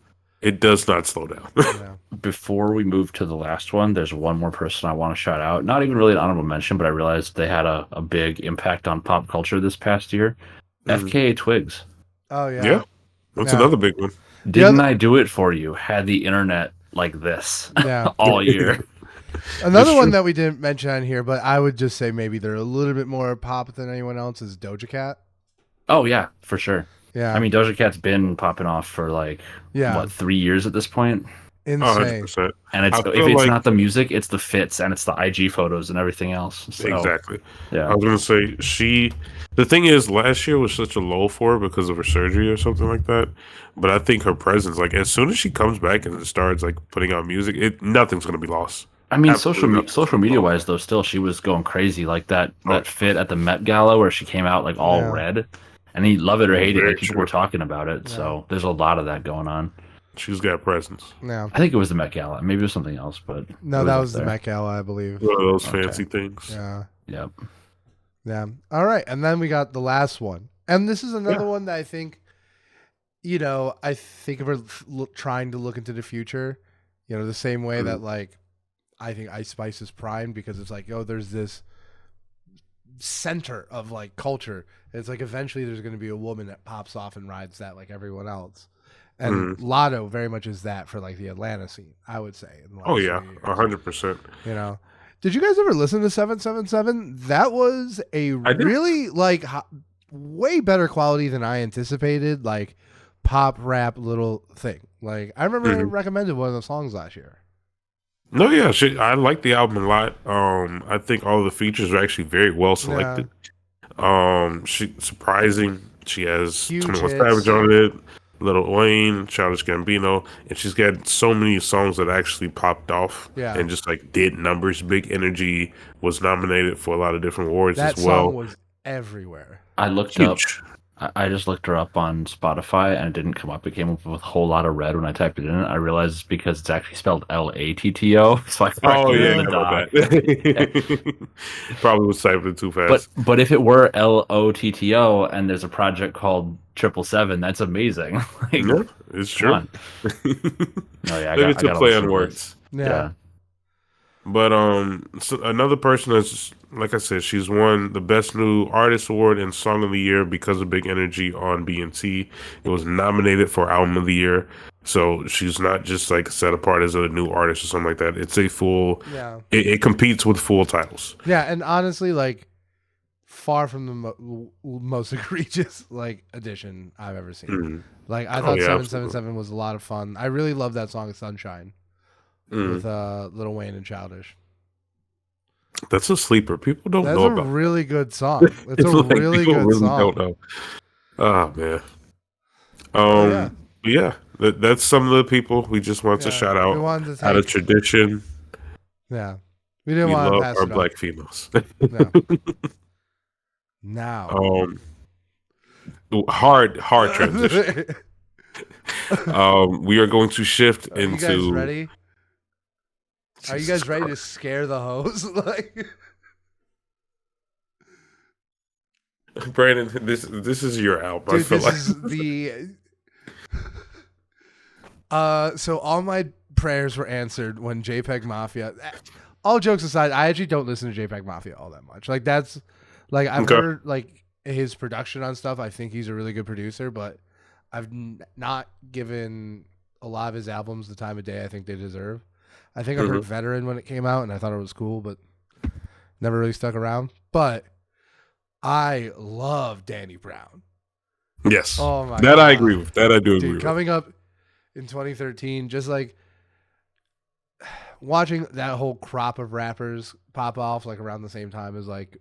it does not slow down. Yeah. Before we move to the last one, there's one more person I want to shout out. Not even really an honorable mention, but I realized they had a big impact on pop culture this past year. FKA Twigs. Oh yeah. Yeah, that's Yeah. another big one. Didn't I Do It For You? Had the internet like this Yeah. all year. Another That's one true. that we didn't mention on here, but I would just say maybe they're a little bit more pop than anyone else is Doja Cat. Oh yeah, for sure. Yeah. I mean, Doja Cat's been popping off for like yeah, 3 years at this point, insane. 100%. and it's I if feel it's like- not the music, it's the fits and it's the IG photos and everything else. So, Exactly. Yeah. I was gonna say the thing is, last year was such a low for her because of her surgery or something like that. But I think her presence, like as soon as she comes back and starts like putting out music, nothing's gonna be lost. I mean, Absolutely. social media wise though, still she was going crazy. Like that fit at the Met Gala where she came out like all Yeah. red, and he love it or hate it. Very Like people true. were talking about it. So there's a lot of that going on. She's got presence. No, I think it was the Met Gala. Maybe it was something else, but no, it that up was the there. Met Gala, I believe. One of those Okay. fancy things. Yeah, Yep. yeah. All right, and then we got the last one, and this is another one that I think, I think of her trying to look into the future, the same way that like I think Ice Spice is primed because it's like, there's this center of like culture. It's like eventually there's going to be a woman that pops off and rides that like everyone else. And Lotto very much is that for like the Atlanta scene, I would say. in the Oh last yeah, few years. 100%. Did you guys ever listen to 777? That was a I did. really like way better quality than I anticipated. Like pop rap little thing. Like I remember I recommended one of the songs last year. No, yeah, I like the album a lot. I think all of the features are actually very well selected. She surprising. She has Huge 21 hits. Savage on it, Lil Wayne, Childish Gambino, and she's got so many songs that actually popped off Yeah. and just like did numbers. Big Energy was nominated for a lot of different awards That as well. song was everywhere. I looked up. Huge. I just looked her up on Spotify and it didn't come up. It came up with a whole lot of red when I typed it in. I realized it's because it's actually spelled Latto. So I Oh corrected it yeah, in the how doc. about that? Probably was typing too fast. But if it were Lotto and there's a project called 777, that's amazing. Like, yeah, it's come true. on. No, yeah, Maybe it's a gotta play listen on to words. this. Yeah. But so another person that's like I said, she's won the Best New Artist Award and Song of the Year because of Big Energy on BNT. It was nominated for Album of the Year. So she's not just like set apart as a new artist or something like that. It's a full, Yeah. it competes with full titles. Yeah, and honestly, like, far from the most egregious like addition I've ever seen. Mhm. Like, I Oh, thought yeah, 777 was a lot of fun. I really love that song Sunshine Mhm. with Lil Wayne and Childish. That's a sleeper. People don't That's know a about. really good song. It's a like, really people good really song. don't know. Oh man. Yeah. Yeah. That's some of the people we just want to shout We out. wanted to Out of take, tradition, yeah. We didn't we want to love pass our it black up. females. No. Now. Hard transition. We are going to shift Are into. you guys ready? Are you guys ready to scare the hoes? Like, Brandon, this is your album. dude, I feel this like is the. So all my prayers were answered when JPEG Mafia. All jokes aside, I actually don't listen to JPEG Mafia all that much. Like, that's like I've Okay. heard like his production on stuff. I think he's a really good producer, but I've not given a lot of his albums the time of day I think they deserve. I think I heard Veteran when it came out, and I thought it was cool, but never really stuck around. But I love Danny Brown. yes. Oh my that god, I agree with. That I do agree dude, with. coming up in 2013, just like watching that whole crop of rappers pop off like around the same time as like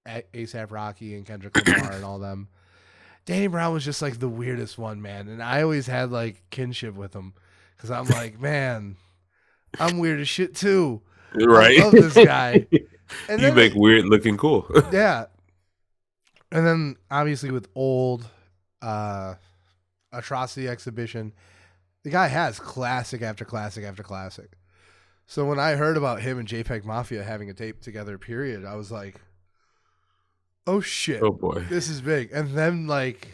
A$AP Rocky and Kendrick Lamar and all them. Danny Brown was just like the weirdest one, man, and I always had like kinship with him because I'm like, man, I'm weird as shit too. Right. I love this guy. And you then make weird looking cool. yeah. And then obviously with old Atrocity Exhibition, the guy has classic after classic after classic. So when I heard about him and JPEG Mafia having a tape together, period, I was like, oh shit. Oh boy. This is big. And then like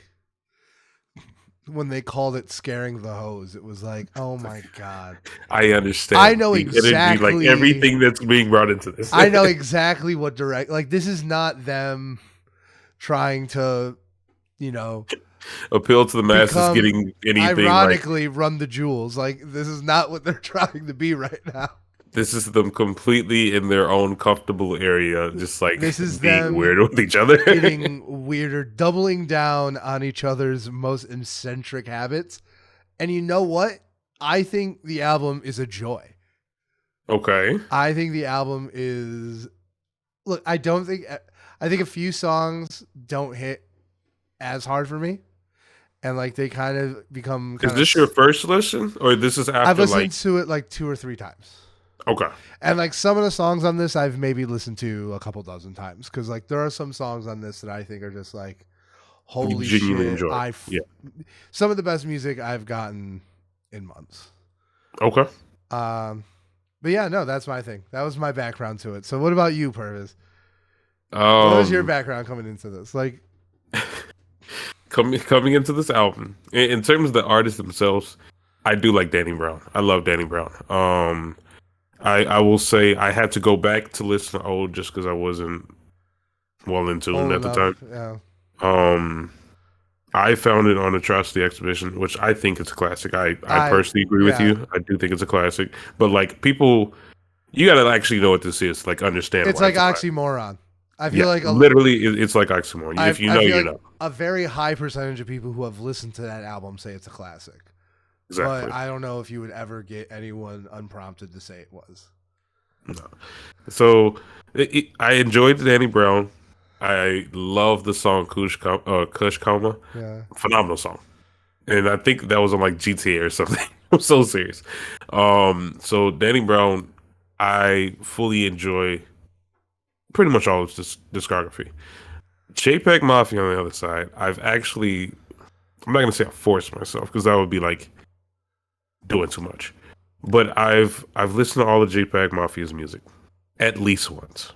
when they called it Scaring the Hose, it was like, oh my god. I understand. I know the exactly energy, like everything that's being brought into this. I know exactly what direct like this is not them trying to, you know, appeal to the masses, become, getting anything. ironically, run the jewels. Like this is not what they're trying to be right now. This is them completely in their own comfortable area, just like This is being them weird with each other. Getting weirder, doubling down on each other's most eccentric habits. And you know what? I think the album is a joy. Okay. I think the album is. Look, I think a few songs don't hit as hard for me. And like they kind of become. Is this your first listen, or this is after? I've listened to it like 2 or 3 times. Okay. And like some of the songs on this, I've maybe listened to a couple dozen times because like there are some songs on this that I think are just like, holy shit! Enjoy. Some of the best music I've gotten in months. Okay. But yeah, no, that's my thing. That was my background to it. So what about you, Purvis? What was your background coming into this? Like coming into this album, in terms of the artists themselves, I do like Danny Brown. I love Danny Brown. I will say I had to go back to listen to old just because I wasn't well into it at the time. Yeah. I found it on Atrocity Exhibition, which I think is a classic. I personally agree with you. I do think it's a classic. But like people, you gotta actually know what this is, like understand. It's like oxymoron. I feel like literally it's like oxymoron. If you know, you know. A very high percentage of people who have listened to that album say it's a classic. Exactly. But I don't know if you would ever get anyone unprompted to say it was. No. So I enjoyed Danny Brown. I love the song Kush Coma. Yeah. Phenomenal song. And I think that was on like GTA or something. I'm so serious. So Danny Brown, I fully enjoy pretty much all of his discography. JPEG Mafia on the other side, I'm not gonna say I forced myself because that would be like doing too much. But I've listened to all of JPEG Mafia's music at least once.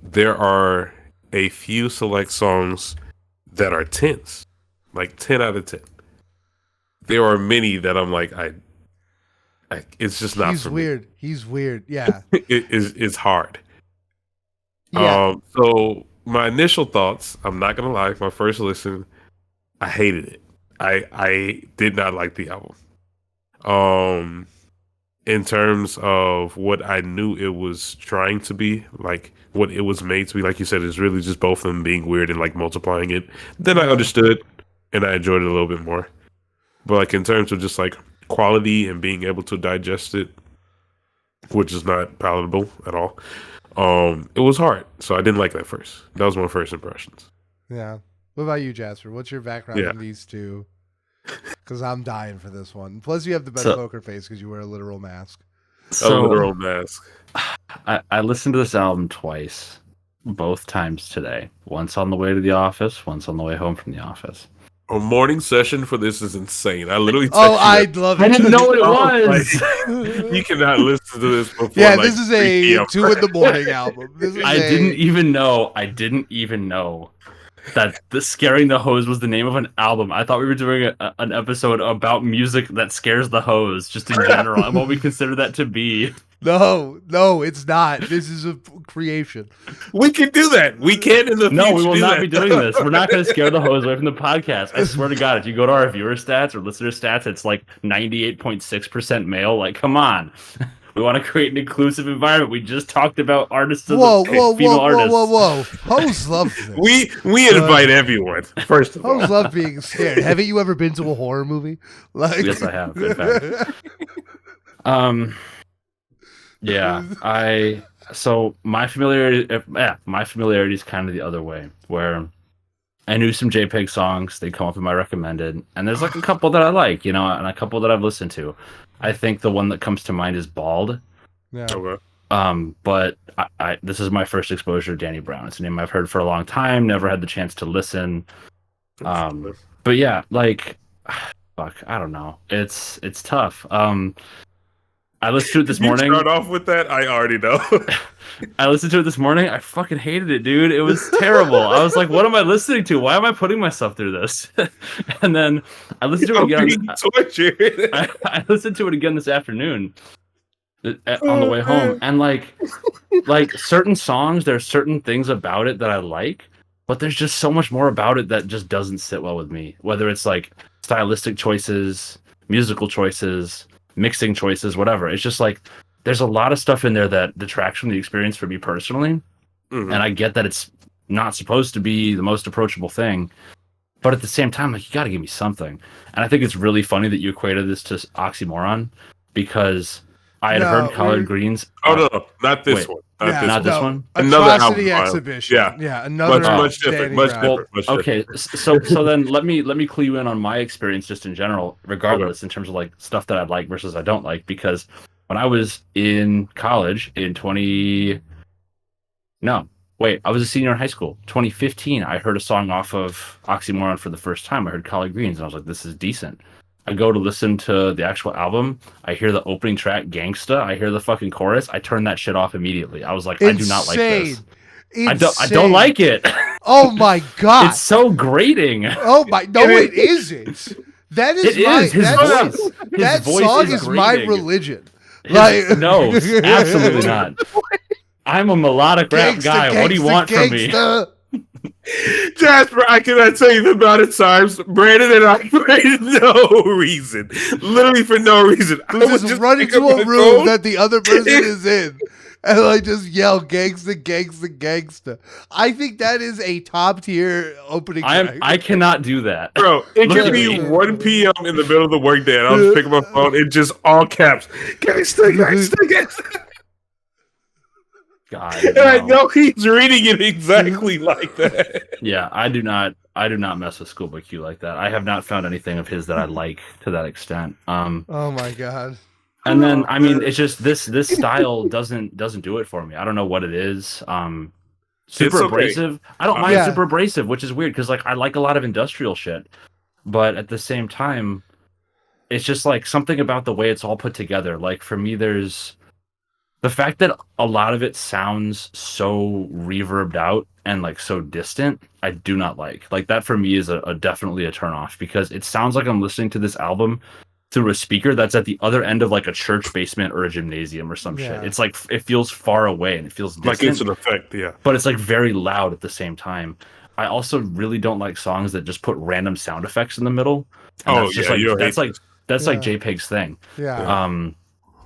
There are a few select songs that are 10s, like 10 out of 10. There are many that I'm like, it's just not for me. He's weird. Yeah. It's hard. Yeah. So my initial thoughts, I'm not gonna lie, my first listen, I hated it. I did not like the album. Um, in terms of what I knew it was trying to be, like what it was made to be, like you said, is really just both of them being weird and like multiplying it. Then I Uh, understood and I enjoyed it a little bit more. But like in terms of just like quality and being able to digest it, which is not palatable at all. It was hard, so I didn't like that first. That was my first impressions. yeah. What about you, Jasper? What's your background Yeah. in these two? Because I'm dying for this one. Plus, you have the better So- poker face because you wear a literal mask. A So literal mask. I listened to this album twice, both times today. Once on the way to the office, once on the way home from the office. A morning session for this is insane. I literally Oh, texted you I'd love it. I didn't know what it Oh, was. that. You cannot listen to this before. Yeah, like, this is 3 a p.m. 2 in the morning album. This is I didn't even know that the Scaring the Hose was the name of an album. I thought we were doing an episode about music that scares the hose, just in general, and what we consider that to be. No, it's not. This is a creation. We can do that. We can in the No, future. we will do not that. be doing this. We're not going to scare the hose away from the podcast. I swear to God, if you go to our viewer stats or listener stats, it's like 98.6% male. Like, come on. We want to create an inclusive environment. We just talked about artists of Whoa, female artists. Hoes love this. We invite everyone. First of all, Hoes love being scared. Haven't you ever been to a horror movie? Like, Yes, I have, in fact. Yeah, my familiarity is kind of the other way, where I knew some JPEG songs, they come up in my recommended, and there's like a couple that I like, and a couple that I've listened to. I think the one that comes to mind is Bald. Yeah. okay. But I this is my first exposure to Danny Brown. It's a name I've heard for a long time, never had the chance to listen. But yeah, like, fuck, I don't know. It's tough. I listened to it this morning. Start off with that. I already know. I listened to it this morning. I fucking hated it, dude. It was terrible. I was like, what am I listening to? Why am I putting myself through this? And then I listened to it again. Tortured. I listened to it again this afternoon on the way home. And like certain songs, there's certain things about it that I like, but there's just so much more about it that just doesn't sit well with me. Whether it's like stylistic choices, musical choices, mixing choices, whatever. It's just like there's a lot of stuff in there that detracts from the experience for me personally. Mhm. And I get that it's not supposed to be the most approachable thing, but at the same time, like, you got to give me something. And I think it's really funny that you equated this to oxymoron, because I had heard Collard Greens. Oh no, not this wait. one. Not this one? Another Atrocity album. Exhibition. Yeah. Yeah. Another Much different. Danny Much Brown. different. Much Okay, different. so then let me clue you in on my experience just in general, regardless, in terms of like stuff that I like versus I don't like. Because when I was in college in I was a senior in high school, 2015. I heard a song off of Oxymoron for the first time. I heard Collard Greens, and I was like, this is decent. I go to listen to the actual album. I hear the opening track, Gangsta. I hear the fucking chorus. I turn that shit off immediately. I was like, I do not like this. I don't like it. Oh my god! It's so grating. Oh my! No, it isn't. That is It my. is. His that's- voice. His that voice song is is my grating. religion. No, absolutely not. I'm a melodic rap Gangsta, guy. What do you gangsta, want from me? gangsta. Jasper, I cannot tell you the amount of times Brandon and I prayed no reason. Literally for no reason. I Just would just run pick into up a my room phone. that the other person is in and like just yell gangsta, gangsta, gangsta. I think that is a top tier opening track. I cannot do that. Bro, it Look could at be me. 1 p.m. in the middle of the workday, and I'll just pick up my phone and just all caps, gangsta, gangsta, gangsta. God, And I no. know he's reading it exactly like that. Yeah, I do not mess with Schoolboy Q like that. I have not found anything of his that I like to that extent. Oh my god. And then I mean, it's just this style doesn't do it for me. I don't know what it is. Super It's okay. abrasive. I don't mind Yeah. super abrasive, which is weird because like I like a lot of industrial shit, but at the same time, it's just like something about the way it's all put together. Like for me, there's the fact that a lot of it sounds so reverbed out and like so distant. I do not like. Like that for me is a definitely a turnoff because it sounds like I'm listening to this album through a speaker that's at the other end of like a church basement or a gymnasium or some shit. It's like it feels far away and it feels distant, like it's an effect, yeah. but it's like very loud at the same time. I also really don't like songs that just put random sound effects in the middle. And that's just that's like JPEG's thing. Yeah.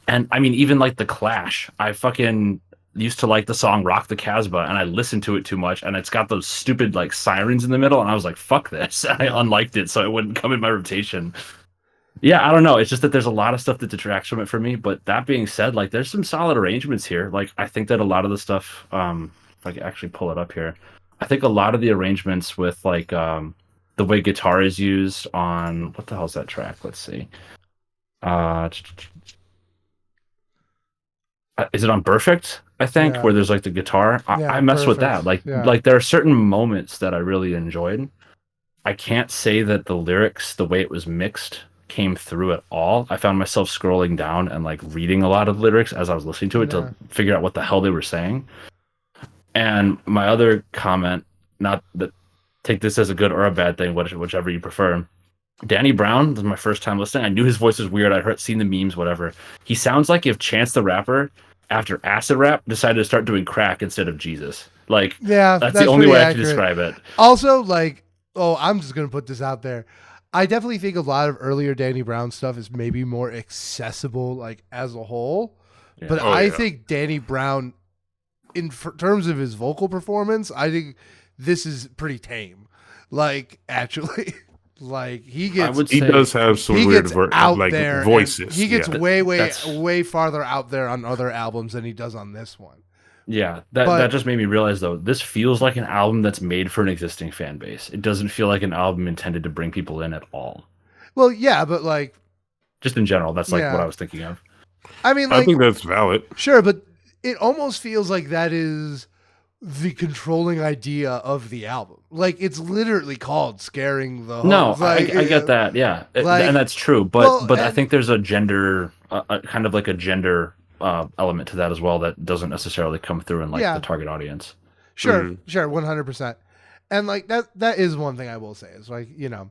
And I mean, even like The Clash, I fucking used to like the song Rock the Casbah, and I listened to it too much, and it's got those stupid like sirens in the middle, and I was like, fuck this. And I unliked it so it wouldn't come in my rotation. Yeah, I don't know. It's just that there's a lot of stuff that detracts from it for me. But that being said, like there's some solid arrangements here. Like I think that a lot of the stuff, if I can actually pull it up here, I think a lot of the arrangements with like the way guitar is used on what the hell's that track? Let's see. Is it on Perfect? I think where there's like the guitar. I mess with that. Like there are certain moments that I really enjoyed. I can't say that the lyrics, the way it was mixed, came through at all. I found myself scrolling down and like reading a lot of lyrics as I was listening to it to figure out what the hell they were saying. And my other comment, not that take this as a good or a bad thing, whichever you prefer. Danny Brown was my first time listening. I knew his voice was weird. I'd seen the memes, whatever. He sounds like if Chance the Rapper, after acid rap, decided to start doing crack instead of Jesus. Like, that's the only way I can describe it. Also, like, I'm just going to put this out there. I definitely think a lot of earlier Danny Brown stuff is maybe more accessible, like, as a whole. Yeah. But I think Danny Brown, in terms of his vocal performance, I think this is pretty tame. Like, actually. Like he does have some weird voices. He gets way farther out there on other albums than he does on this one. Yeah, that just made me realize though, this feels like an album that's made for an existing fan base. It doesn't feel like an album intended to bring people in at all. Well, yeah, but like just in general, that's like what I was thinking of. I mean, like, I think that's valid. Sure, but it almost feels like that is the controlling idea of the album. Like it's literally called Scaring the Hoes. No, like, I get that. Yeah. Like, and that's true. But I think there's a gender, kind of like a gender element to that as well that doesn't necessarily come through in like the target audience. Sure. 100%. And like that is one thing I will say is like, you know,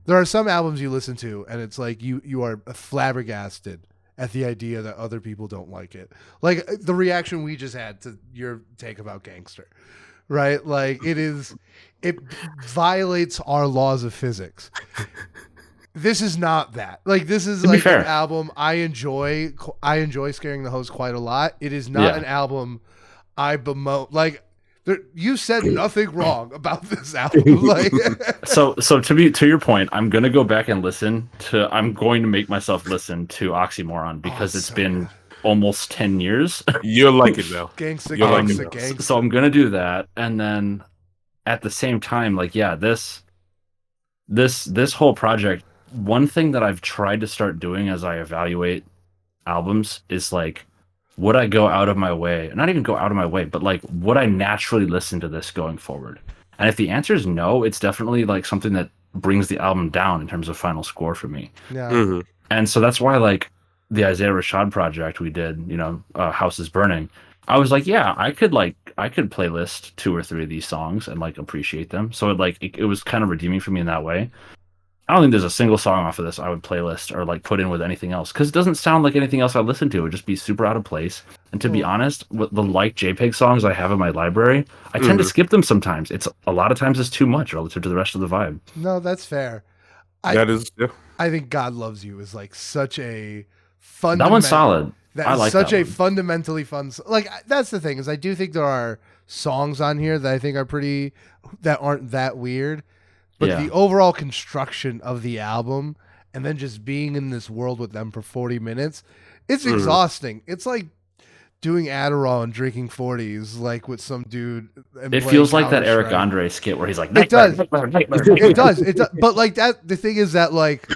there are some albums you listen to and it's like you are flabbergasted at the idea that other people don't like it. Like the reaction we just had to your take about Gangster, right? Like it violates our laws of physics. This is not that. Like this is like an album I enjoy Scaring the Hoes quite a lot. It is not an album I bemoan. Like you said nothing wrong about this album. Like so to your point, I'm gonna go back and I'm going to make myself listen to Oxymoron because it's been almost 10 years. You'll like it though. Gangsta. So I'm gonna do that, and then at the same time, like this whole project, one thing that I've tried to start doing as I evaluate albums is like, would I go out of my way? Not even go out of my way, but like, would I naturally listen to this going forward? And if the answer is no, it's definitely like something that brings the album down in terms of final score for me. Yeah. Mm-hmm. And so that's why like the Isaiah Rashad project we did, you know, House is Burning. I was like, yeah, I could playlist 2 or 3 of these songs and like appreciate them. So it was kind of redeeming for me in that way. I don't think there's a single song off of this I would playlist or like put in with anything else because it doesn't sound like anything else I listen to. It would just be super out of place. And to be honest, with the like JPEG songs I have in my library, I tend to skip them sometimes. It's a lot of times it's too much relative to the rest of the vibe. No, that's fair. I think God Loves You is like such a that one's solid. I like such a fundamentally fun. Like that's the thing is I do think there are songs on here that I think are that aren't that weird. But the overall construction of the album and then just being in this world with them for 40 minutes, it's exhausting. It's like doing Adderall and drinking 40s like with some dude. It feels like that Eric Andre skit where he's like, it does. It does. But like that, the thing is that like,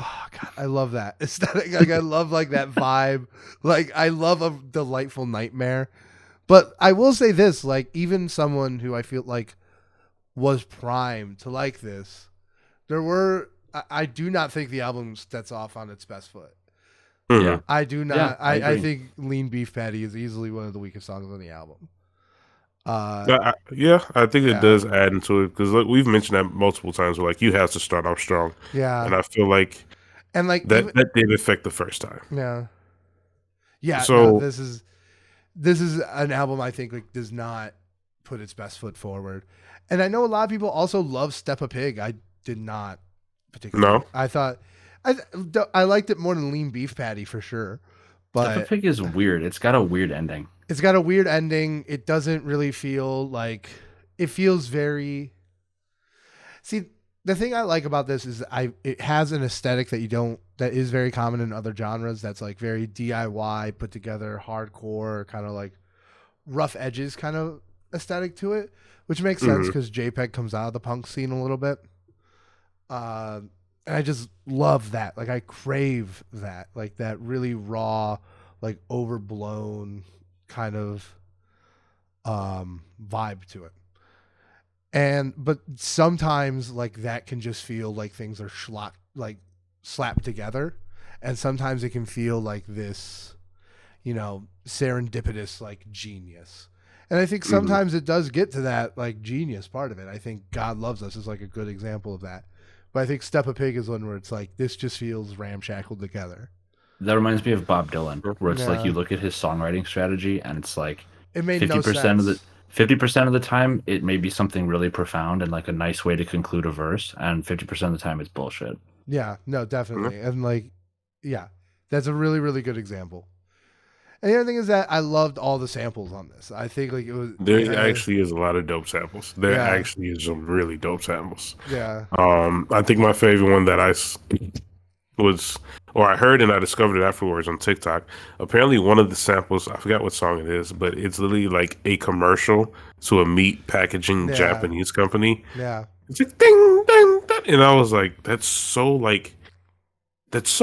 oh God, I love that aesthetic. Like I love like that vibe. Like I love A Delightful Nightmare. But I will say this, like even someone who I feel like was primed to like this, I do not think the album sets off on its best foot. Yeah, I do not. I think Lean Beef Patty is easily one of the weakest songs on the album. I think it does add into it because we've mentioned that multiple times. Where like you have to start off strong. Yeah, and I feel like And like That even, that did affect the first time. yeah. Yeah, no, So this is an album I think like does not put its best foot forward. And I know a lot of people also love Step a Pig. I did not particularly. no, I thought I liked it more than Lean Beef Patty for sure. Peppa But Pig is weird. It's got a weird ending. it's got a weird ending. It doesn't really feel like it feels very. See, the thing I like about this is it has an aesthetic that is very common in other genres. That's like very DIY, put together, hardcore, kind of like rough edges kind of aesthetic to it, which makes sense Mhm. because JPEG comes out of the punk scene a little bit. And I just love that. Like I crave that, like that really raw, like overblown kind of vibe to it. But sometimes like that can just feel like things are like slapped together, and sometimes it can feel like this, serendipitous like genius. And I think sometimes it does get to that like genius part of it. I think God Loves Us is like a good example of that. But I think Step a Pig is one where it's like this just feels ramshackled together. That reminds me of Bob Dylan, where it's like Yeah. you look at his songwriting strategy and it's like It made no 50% of the sense. 50% of the time it may be something really profound and like a nice way to conclude a verse, and 50% of the time it's bullshit. Yeah, no, definitely. And like, yeah, that's a really, really good example. And the other thing is that I loved all the samples on this. I think like it was there actually is a lot of dope samples. There Yeah. actually is some really dope samples. yeah. I think my favorite one that was, or I heard and I discovered it afterwards on TikTok. Apparently, one of the samples, I forgot what song it is, but it's literally like a commercial to a meat packaging Yeah. Japanese company. Yeah. It's like ding, ding, ding, and I was like, that's so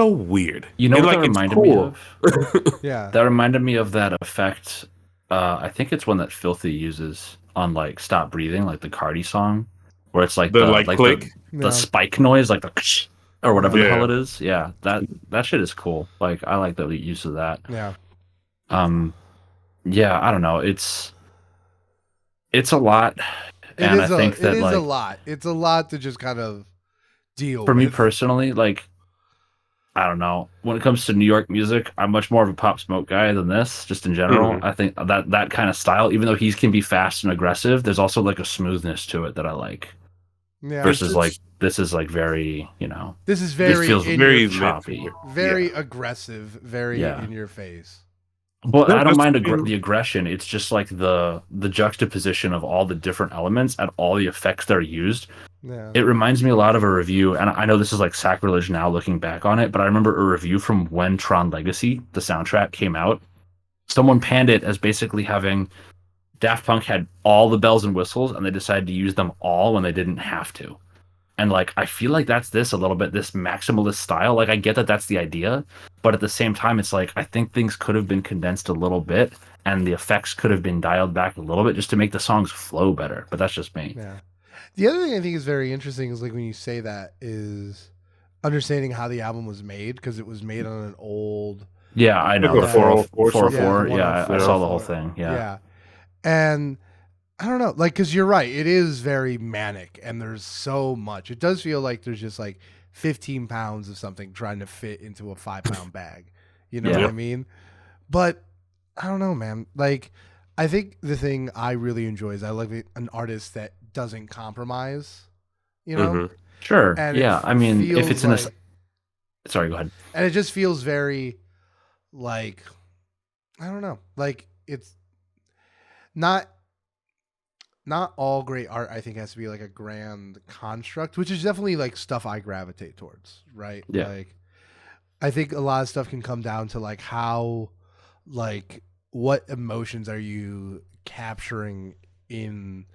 weird. You know And, what that like, it's reminded me cool. of? Yeah. That reminded me of that effect. I think it's one that Filthy uses on like "Stop Breathing," like the Cardi song, where it's like The, the like, click? the Yeah. spike noise, like the or whatever the hell Yeah. it is. Yeah, that shit is cool. Like I like the use of that. Yeah. Yeah, I don't know. It's a lot, and I think that it is like a lot. It's a lot to just kind of deal for me with. personally, like I don't know. When it comes to New York music, I'm much more of a Pop Smoke guy than this, just in general. Mhm. I think that kind of style, even though he can be fast and aggressive, there's also like a smoothness to it that I like. Yeah. Versus It's- like this is like very, This is this very feels in very your, lit choppy. for it. very Yeah. aggressive, very Yeah. in your face. But No, I don't that's mind the thing. the aggression. It's just like the juxtaposition of all the different elements and all the effects that are used. Yeah. It reminds me a lot of a review, and I know this is like sacrilege now looking back on it, but I remember a review from when Tron Legacy, the soundtrack, came out. Someone panned it as basically having Daft Punk had all the bells and whistles, and they decided to use them all when they didn't have to. And like, I feel like that's this a little bit, this maximalist style. Like, I get that that's the idea, but at the same time, it's like, I think things could have been condensed a little bit, and the effects could have been dialed back a little bit just to make the songs flow better. But that's just me. Yeah. The other thing I think is very interesting is like when you say that is understanding how the album was made, because it was made on an old Yeah, I know. Like The a 404. 404. Yeah, I saw the whole thing. Yeah. And I don't know, like, because you're right, it is very manic, and there's so much. It does feel like there's just like 15 pounds of something trying to fit into a 5-pound bag. You know Yeah. what I mean? But I don't know, man. Like, I think the thing I really enjoy is I like an artist that doesn't compromise. You know, Mhm. Sure. And yeah. it I mean, if feels it's in a. like- Sorry, go ahead. and it just feels very like, I don't know, like it's not all great art. I think has to be like a grand construct, which is definitely like stuff I gravitate towards, right? Yeah. Like I think a lot of stuff can come down to like how, like, what emotions are you capturing in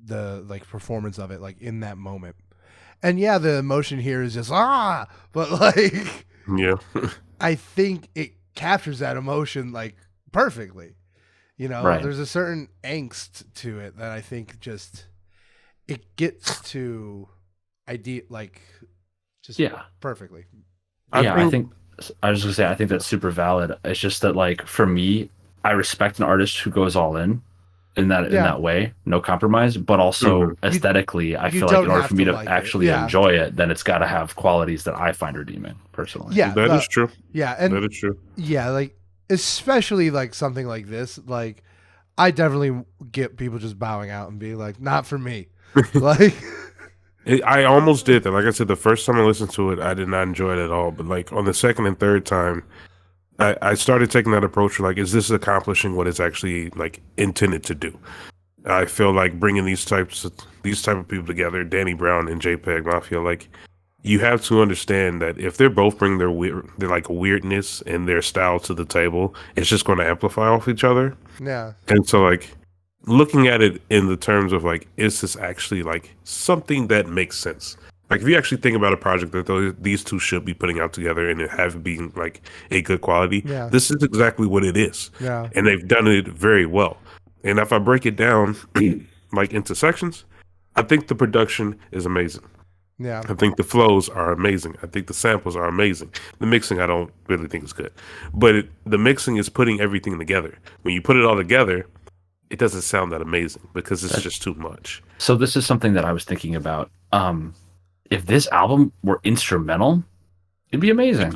the like performance of it, like in that moment. And yeah, the emotion here is just but like Yeah. I think it captures that emotion like perfectly. You know, Right. there's a certain angst to it that I think just it gets to idea like just Yeah. perfectly. I think I was gonna say I think that's super valid. It's just that like for me, I respect an artist who goes all in, in that way, no compromise, but also aesthetically, I you feel like don't in order have for me to to like it. actually Yeah. enjoy it, then it's got to have qualities that I find redeeming personally. Yeah, That is true. Yeah, and That is true. yeah, like especially like something like this, like I definitely get people just bowing out and being like, "Not for me." Like, I almost did that. Like I said, the first time I listened to it, I did not enjoy it at all. But like on the second and third time, I started taking that approach. Like, is this accomplishing what it's actually like intended to do? I feel like bringing these type of people together, Danny Brown and JPEG Mafia, like you have to understand that if they're both bringing their like weirdness and their style to the table, it's just going to amplify off each other. yeah, And so like looking at it in the terms of like, is this actually like something that makes sense? Like if you actually think about a project that these two should be putting out together and it have been like a good quality, Yeah. this is exactly what it is. Yeah. And they've done it very well. And if I break it down like into sections, I think the production is amazing. yeah, I think the flows are amazing. I think the samples are amazing. The mixing, I don't really think is good. But the mixing is putting everything together. When you put it all together, it doesn't sound that amazing because it's just too much. So this is something that I was thinking about. If this album were instrumental, it'd be amazing.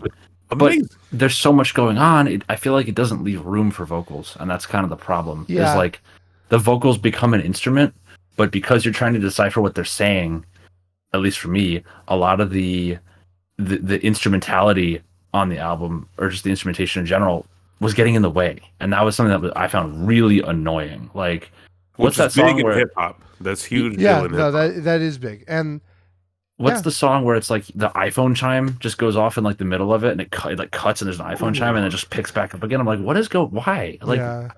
Amazing. But there's so much going on. I feel like it doesn't leave room for vocals, and that's kind of the problem. Yeah. Is like the vocals become an instrument, but because you're trying to decipher what they're saying, at least for me, a lot of the instrumentality on the album, or just the instrumentation in general, was getting in the way, and that was something that I found really annoying. Like, what's that song where hip hop? That's huge. yeah. deal in No, hip-hop. that is big, and what's yeah. the song where it's like the iPhone chime just goes off in like the middle of it, and it like cuts, and there's an iPhone chime, and it just picks back up again. I'm like, why? Like, yeah,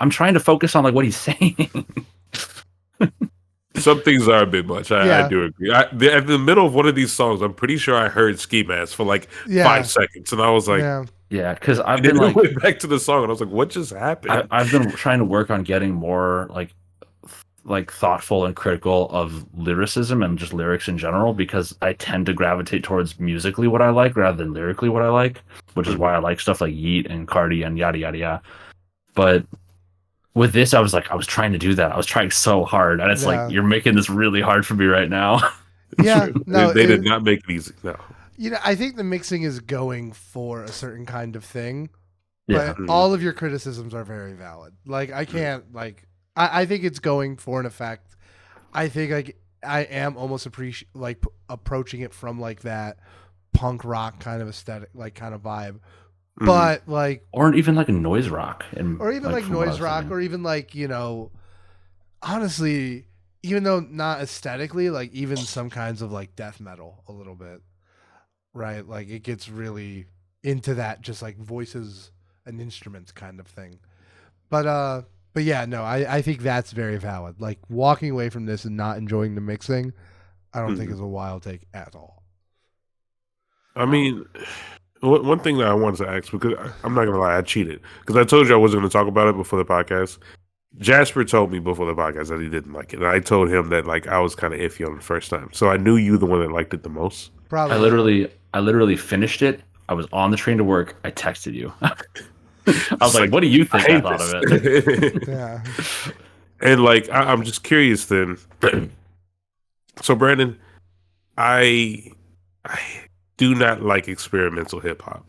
I'm trying to focus on like what he's saying. Some things are a bit much. Yeah. I do agree. At the middle of one of these songs, I'm pretty sure I heard Ski Mask for like Yeah. 5 seconds, and I was like, yeah, Yeah, because I've and then been I like, went back to the song, and I was like, what just happened? I've been trying to work on getting more like thoughtful and critical of lyricism and just lyrics in general, because I tend to gravitate towards musically what I like rather than lyrically what I like, which is why I like stuff like Yeet and Cardi and yada yada yada. But with this, I was trying to do that. I was trying so hard, and it's Yeah. like, you're making this really hard for me right now. yeah. No, they did not make it easy. No. You know, I think the mixing is going for a certain kind of thing, Yeah. but all of your criticisms are very valid. Like, I can't I think it's going for an effect. I think like I am almost approaching it from like that punk rock kind of aesthetic, like kind of vibe. But like, Or even like a noise rock, or even like from what I noise was rock, thinking. or even like, you know, honestly, even though not aesthetically, like even some kinds of like death metal a little bit, right? Like it gets really into that, just like voices and instruments kind of thing. But yeah, no, I think that's very valid. Like walking away from this and not enjoying the mixing, I don't think is a wild take at all. I mean, one thing that I wanted to ask, because I'm not gonna lie, I cheated because I told you I wasn't gonna talk about it before the podcast. Jasper told me before the podcast that he didn't like it, and I told him that like I was kind of iffy on the first time. So I knew you the one that liked it the most. Probably. I literally finished it. I was on the train to work. I texted you. I was like, "What do you think I thought of it?" Yeah. And like I'm just curious then. So Brandon, I do not like experimental hip hop.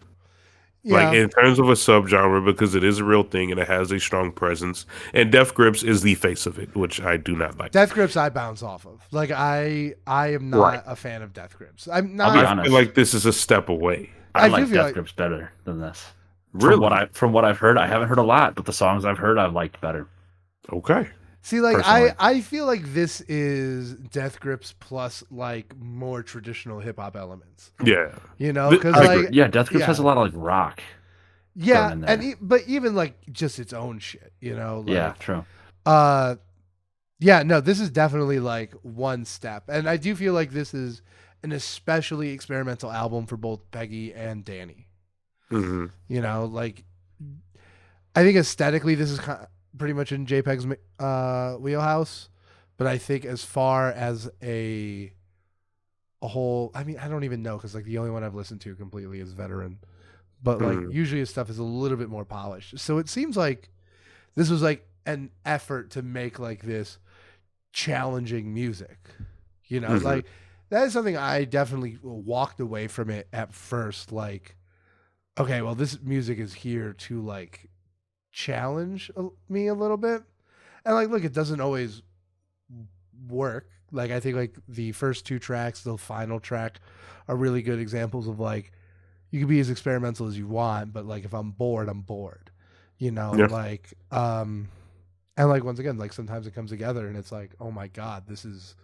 Yeah. Like in terms of a subgenre, because it is a real thing and it has a strong presence. And Death Grips is the face of it, which I do not like. Death Grips I bounce off of. Like I am not Right. a fan of Death Grips. I'm I'll be not. I honest. feel like this is a step away. I I like do feel Death like- Grips better than this. Really? From what I've heard, I haven't heard a lot, but the songs I've heard, I've liked better. Okay. See, like personally. I feel like this is Death Grips plus like more traditional hip hop elements. Yeah. You know, Th- because I like agree. Yeah, Death Grips yeah. has a lot of like rock. yeah, thrown in and there. but even like just its own shit. You know. Like, Yeah, true. Yeah, no, this is definitely like one step, and I do feel like this is an especially experimental album for both Peggy and Danny. hmm You know, like I think aesthetically this is pretty much in JPEG's wheelhouse, but I think as far as a whole, I mean, I don't even know because like the only one I've listened to completely is Veteran, but like usually his stuff is a little bit more polished. So it seems like this was like an effort to make like this challenging music. You know, Mhm. like that is something I definitely walked away from it at first. Like, okay, well, this music is here to like challenge me a little bit. And like, look, it doesn't always work. Like, I think like the first two tracks, the final track, are really good examples of like you can be as experimental as you want, but like if I'm bored, I'm bored. You know, Yeah. like and like once again, like sometimes it comes together and it's like, oh my god, this is,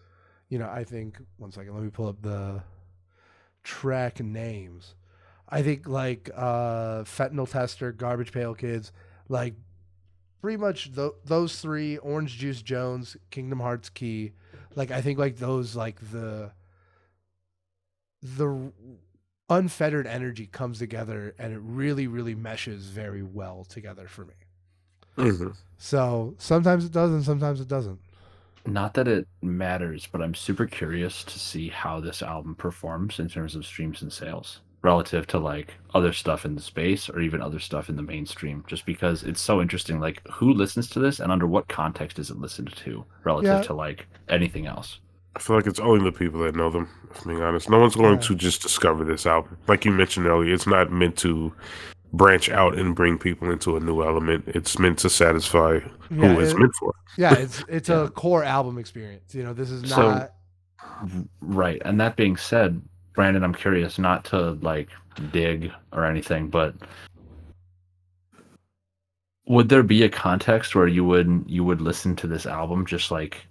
you know, I think one second, let me pull up the track names. I think like Fentanyl Tester, Garbage Pail Kids, like pretty much those three, Orange Juice Jones, Kingdom Hearts Key, like I think like those like the unfettered energy comes together and it really really meshes very well together for me. Mhm. So sometimes it does and sometimes it doesn't. Not that it matters, but I'm super curious to see how this album performs in terms of streams and sales relative to like other stuff in the space or even other stuff in the mainstream, just because it's so interesting. Like, who listens to this and under what context is it listened to relative Yeah, to like anything else? I feel like it's only the people that know them, if I'm being honest. No one's going yeah, to just discover this album. Like you mentioned earlier, it's not meant to branch out and bring people into a new element. It's meant to satisfy yeah. who it's meant for. Yeah, it's Yeah. a core album experience. You know, this is So, not. right. And that being said, Brandon, I'm curious not to like dig or anything, but would there be a context where you would listen to this album just like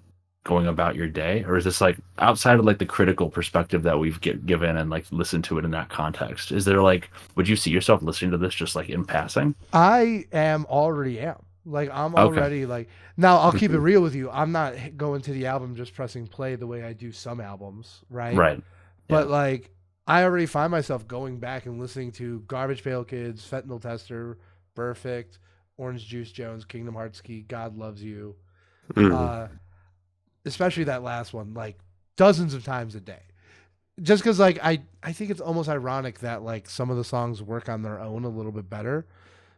going about your day, or is this like outside of like the critical perspective that we've given and like listen to it in that context? Is there like, would you see yourself listening to this just like in passing? I am already am like I'm Okay. already like now. I'll keep it Mhm. real with you. I'm not going to the album just pressing play the way I do some albums, right? Right. But Yeah. like I already find myself going back and listening to Garbage Pail Kids, Fentanyl Tester, Perfect, Orange Juice Jones, Kingdom Hearts Key, God Loves You, Mhm. uh, especially that last one, like dozens of times a day. Just because like I think it's almost ironic that like some of the songs work on their own a little bit better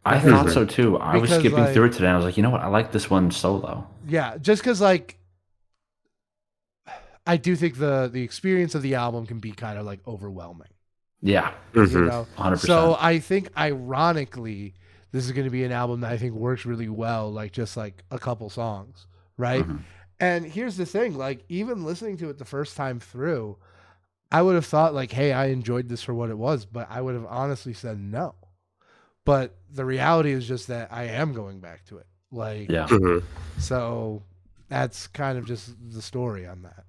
I because thought Mhm. so too. I was because skipping through like it today and I was like, you know what? I like this one solo. yeah, just because like I do think the experience of the album can be kind of like overwhelming, Yeah. you Mhm. know. So 100%. I think ironically this is going to be an album that I think works really well, like just like a couple songs, right? Mhm. And here's the thing, like even listening to it the first time through, I would have thought like, hey, I enjoyed this for what it was, but I would have honestly said no. But the reality is just that I am going back to it. Like, Yeah. Mhm. so that's kind of just the story on that.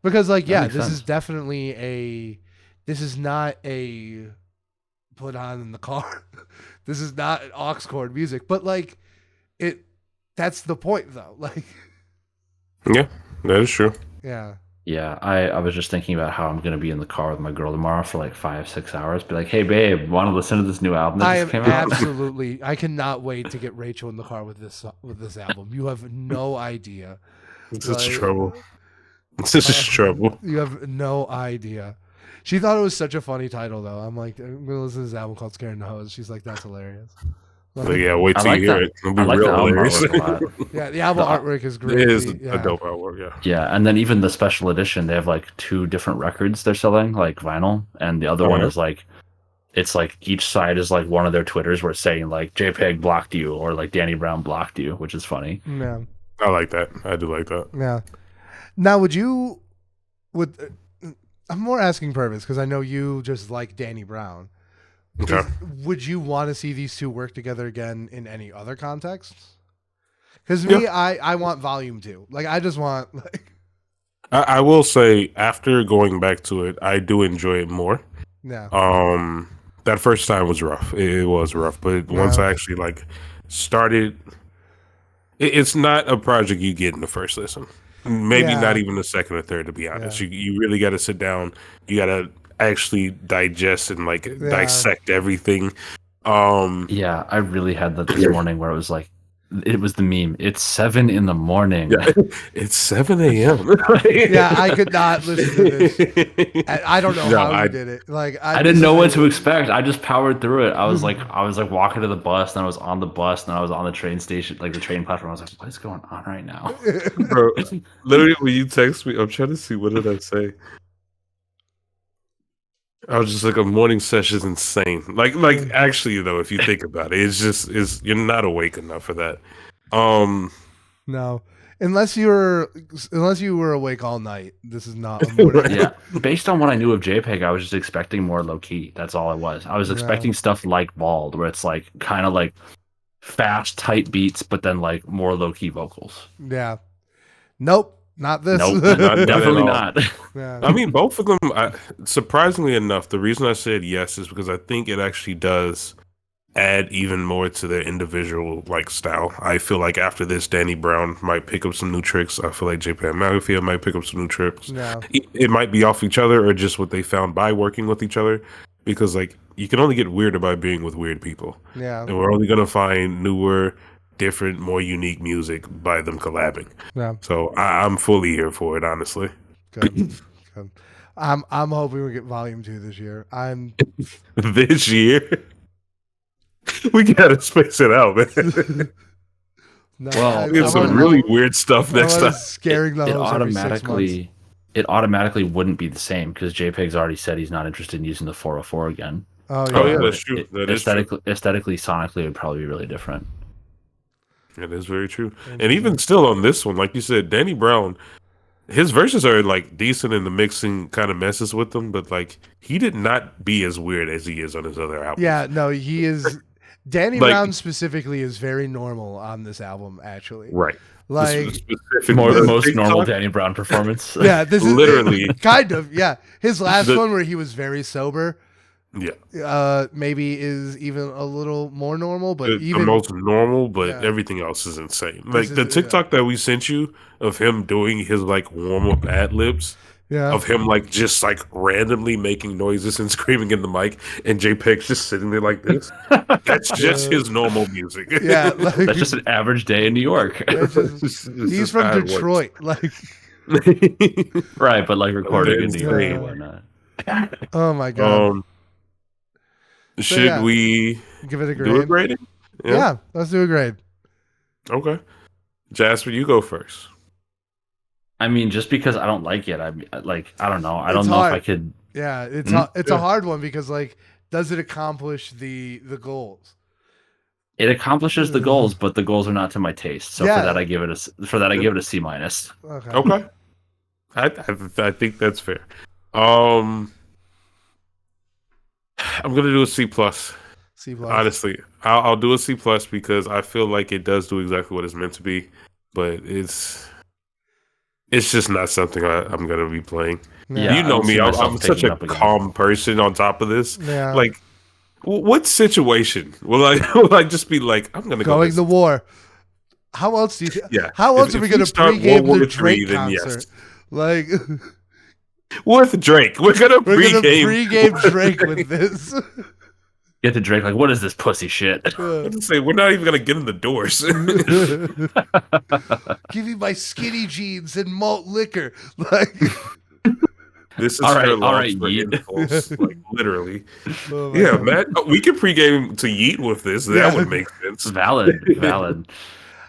Because like, That yeah, makes this is sense. definitely this is not a put on in the car. This is not an aux cord music, but like it that's the point though. Like, Yeah, that is true. yeah. Yeah, I was just thinking about how I'm gonna be in the car with my girl tomorrow for like 5, 6 hours. Be like, hey babe, want to listen to this new album that I just am came out? absolutely. I cannot wait to get Rachel in the car with this album. You have no idea. This is Like, trouble. This is trouble. you have no idea. She thought it was such a funny title, though. I'm like, I'm gonna listen to this album called "Scaring the Hose." She's like, "That's hilarious." But Like, yeah, wait I till you like hear that. it. It'll I be like the real album hilarious. artwork a lot. yeah, the album The, artwork is It great. is The, a yeah, dope artwork, yeah. yeah, and then even the special edition, they have like two different records they're selling, like vinyl, and the other Oh one yeah, is like it's like each side is like one of their Twitters where it's saying like JPEG blocked you or like Danny Brown blocked you, which is funny. yeah, I like that. I do like that. yeah. Now, would I'm more asking Purvis because I know you just like Danny Brown. Okay. Would you want to see these two work together again in any other contexts? Because Yeah. me, I want volume two. Like I just want like I will say after going back to it, I do enjoy it more. yeah. That first time was rough. It was rough, but once Yeah. I actually like started, it's not a project you get in the first listen. Maybe not Yeah. even the second or third, to be honest. Yeah. You really got to sit down. You got to actually digest and like Yeah. dissect everything. Um, Yeah, I really had that this morning where it was like It was the meme. It's 7 in the morning. Yeah, it's 7 a.m. Yeah, I could not listen to this. I don't know how you did it. Like I didn't know what to expect. I just powered through it. I was like walking to the bus, then I was on the bus, then I was on the train station, like the train platform. I was like, what is going on right now? Bro, literally when you text me, I'm trying to see what did I say. I was just like, a morning session is insane. Like actually though, if you think about it, it's you're not awake enough for that. No. Unless you were awake all night. This is not a morning. Yeah. Based on what I knew of JPEG, I was just expecting more low key. That's all I was. I was expecting stuff like Bald, where it's like kind of like fast, tight beats, but then like more low key vocals. Yeah. Nope. Not this. Nope. Not Definitely at all. not. Yeah. I mean, both of them. Surprisingly enough, the reason I said yes is because I think it actually does add even more to their individual like style. I feel like after this, Danny Brown might pick up some new tricks. I feel like JPEG Mafia might pick up some new tricks. Yeah. It might be off each other or just what they found by working with each other. Because like you can only get weirder by being with weird people. Yeah. And we're only gonna find newer, different, more unique music by them collabing. Yeah. So I'm fully here for it, honestly. Good. Good. I'm hoping we get volume 2 this year. This year. We gotta space it out, man. No, Well, We have some really weird stuff next time. Scaring the it host every 6 months. automatically wouldn't be the same because JPEG's already said he's not interested in using the 404 again. Oh Oh yeah, yeah. that's true. That is true. Aesthetically, sonically, it would probably be really different. It is very true. And even still on this one, like you said, Danny Brown, his verses are like decent and the mixing kind of messes with them, but like he did not be as weird as he is on his other albums. Yeah, no, he is. Danny Like- Brown specifically is very normal on this album, actually. Right. Like, Specifically, The most TikTok, normal Danny Brown performance. yeah, this is Literally. kind of, yeah. His last The- one where he was very sober, Yeah. maybe is even a little more normal, but The even most normal, but Yeah. everything else is insane. This Like the is- TikTok that we sent you of him doing his like warm up ad libs. yeah, Of him like just like randomly making noises and screaming in the mic, and JPEG's just sitting there like this. That's just his normal music. yeah. Like, That's just an average day in New York. that's just- It's he's just from how it works. Detroit. Like, Right, but like recording in New York Yeah. and whatnot. oh my god, Should yeah. we give it a do a grade. grading? Yeah, let's do a grade. Okay. Jasper, you go first. I mean, just because I don't like it, I don't know. I It's don't know hard. if I could. Yeah, it's Mhm. it's a hard one because like, does it accomplish the goals? It accomplishes the goals, but the goals are not to my taste. So Yeah. for that, I give it a C minus. Okay. Okay. I think that's fair. I'm gonna do a C plus. C plus. Honestly, I'll do a C plus because I feel like it does do exactly what it's meant to be, but it's just not something I'm gonna be playing. Yeah, You know I don't me, see I'm myself such picking a up again. calm person. On top of this, Yeah. like, what situation will I just be like, I'm gonna go Going this- to war. How else do you? Yeah. How else If are we you gonna start pregame World War the III, Drake then yes. concert? Like, with Drake? We're gonna we're gonna pregame. pregame Drake with this. Get to Drake, like, what is this pussy shit? Let's say we're not even gonna get in the doors. Give me my skinny jeans and malt liquor. Like, This is All right, her all launch right, for Yeet. impulse, like literally. oh my Yeah, God. Matt, we could pregame to Yeet with this. That Yeah. would make sense. Valid.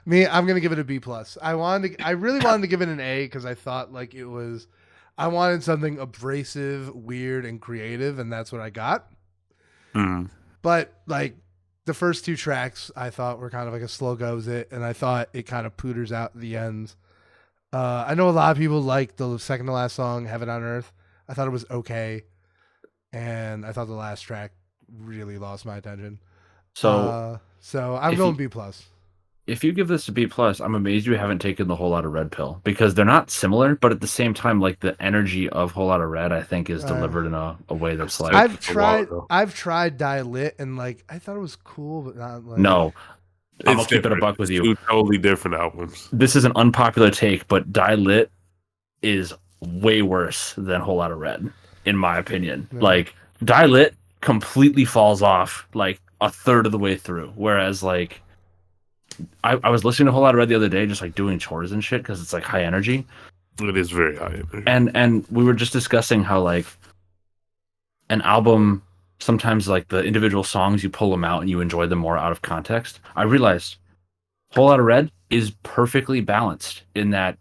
Me, I'm gonna give it a B plus. I really wanted to give it an A because I thought like I wanted something abrasive, weird, and creative, and that's what I got. Mm. But like the first 2 tracks, I thought were kind of like a slow goes it, and I thought it kind of pooters out at the ends. I know a lot of people like the second to last song, "Heaven on Earth." I thought it was okay, and I thought the last track really lost my attention. So So I'm if going you- B plus. if you give this a B plus, I'm amazed you haven't taken the Whole Lotta Red pill because they're not similar, but at the same time, like the energy of Whole Lotta Red, I think is delivered in a way that's like I've tried Die Lit, and like I thought it was cool, but not like no. I'm gonna It's keep it a different. buck with you. Two totally different albums. This is an unpopular take, but Die Lit is way worse than Whole Lotta Red, in my opinion. Yeah. Like Die Lit completely falls off like a third of the way through, whereas like I was listening to a whole lot of Red the other day, just like doing chores and shit, because it's like high energy. It is very high. And we were just discussing how like an album, sometimes like the individual songs, you pull them out and you enjoy them more out of context. I realized Whole Lotta Red is perfectly balanced in that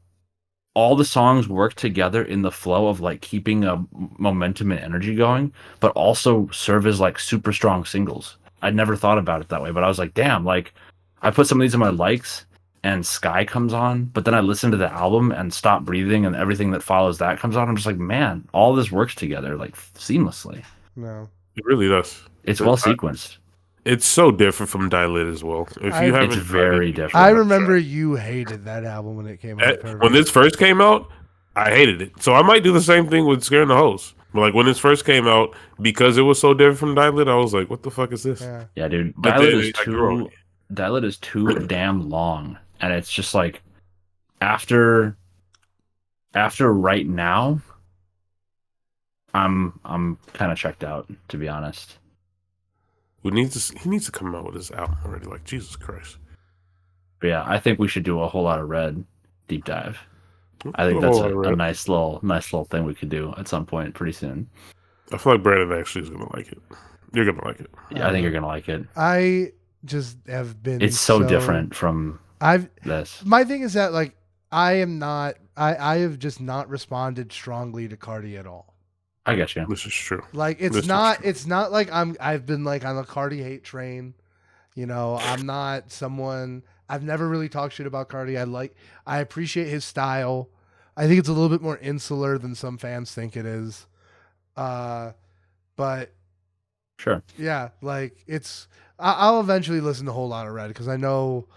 all the songs work together in the flow of like keeping a momentum and energy going, but also serve as like super strong singles. I'd never thought about it that way, but I was like, damn, like I put some of these in my likes and Sky comes on, but then I listen to the album and Stop Breathing and everything that follows that comes on. I'm just like, man, all this works together like seamlessly. No. It really does. It's well sequenced. It's so different from Dilate as well. If you haven't, it's very different. I remember you hated that album when it came out. When this first came out, I hated it. So I might do the same thing with Scaring the Host. But like when this first came out, because it was so different from Dilate, I was like, "What the fuck is this?" Yeah, dude. But Dilate is too damn long, and it's just like after Right Now, I'm kind of checked out, to be honest. He needs to come out with his album already. Like, Jesus Christ. But yeah, I think we should do a Whole Lot of Red deep dive. I think that's a nice little thing we could do at some point pretty soon. I feel like Brandon actually is gonna like it. You're gonna like it. Yeah, I think you're gonna like it. I just have been. It's so different from this. My thing is that like I have just not responded strongly to Cardi at all. I get you. This is true. Like it's not like I've been like on a Cardi hate train. You know, I'm not someone. I've never really talked shit about Cardi. I appreciate his style. I think it's a little bit more insular than some fans think it is. But sure. Yeah, like I'll eventually listen to a Whole Lot of Red because I know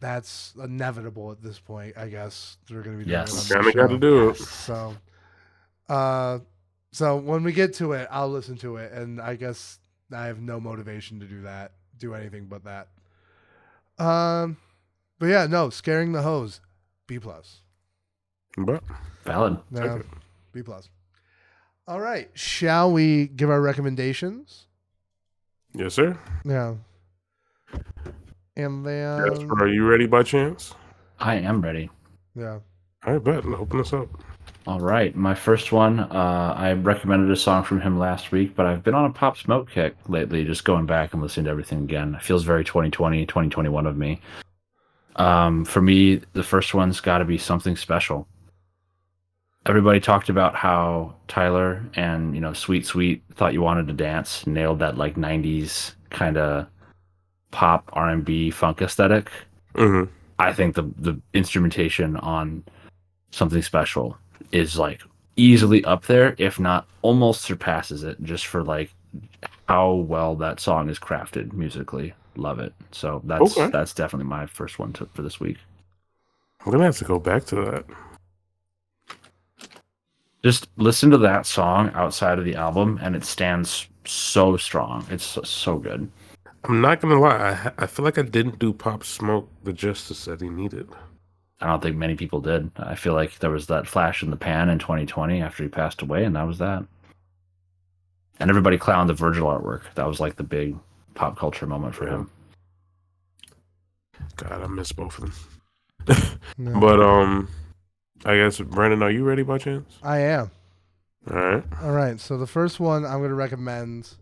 that's inevitable at this point. I guess they're going to be doing it on the show. Got to do it. So when we get to it, I'll listen to it, and I guess I have no motivation to do anything but that. But yeah, no, Scaring the Hose, B+. But valid. No, B+. All right, shall we give our recommendations? Yes, sir. Yeah. And then, Jasper, are you ready by chance? I am ready. Yeah. I bet. Open us up. All right, my first one. I recommended a song from him last week, but I've been on a Pop Smoke kick lately, just going back and listening to everything again. It feels very 2020, 2021 of me. For me, the first one's got to be Something Special. Everybody talked about how Tyler and Sweet Sweet Thought You Wanted to Dance nailed that like 90s kind of pop R&B funk aesthetic. Mm-hmm. I think the instrumentation on Something Special is like easily up there, if not almost surpasses it, just for like how well that song is crafted musically. Love it. So that's definitely my first one for this week. I'm gonna have to go back to that. Just listen to that song outside of the album, and it stands so strong. It's so good. I'm not gonna lie. I feel like I didn't do Pop Smoke the justice that he needed. I don't think many people did. I feel like there was that flash in the pan in 2020 after he passed away, and that was that. And everybody clowned the Virgil artwork. That was like the big pop culture moment for him. God, I miss both of them. No. But I guess Brandon, are you ready by chance? I am. All right. So the first one I'm going to recommend.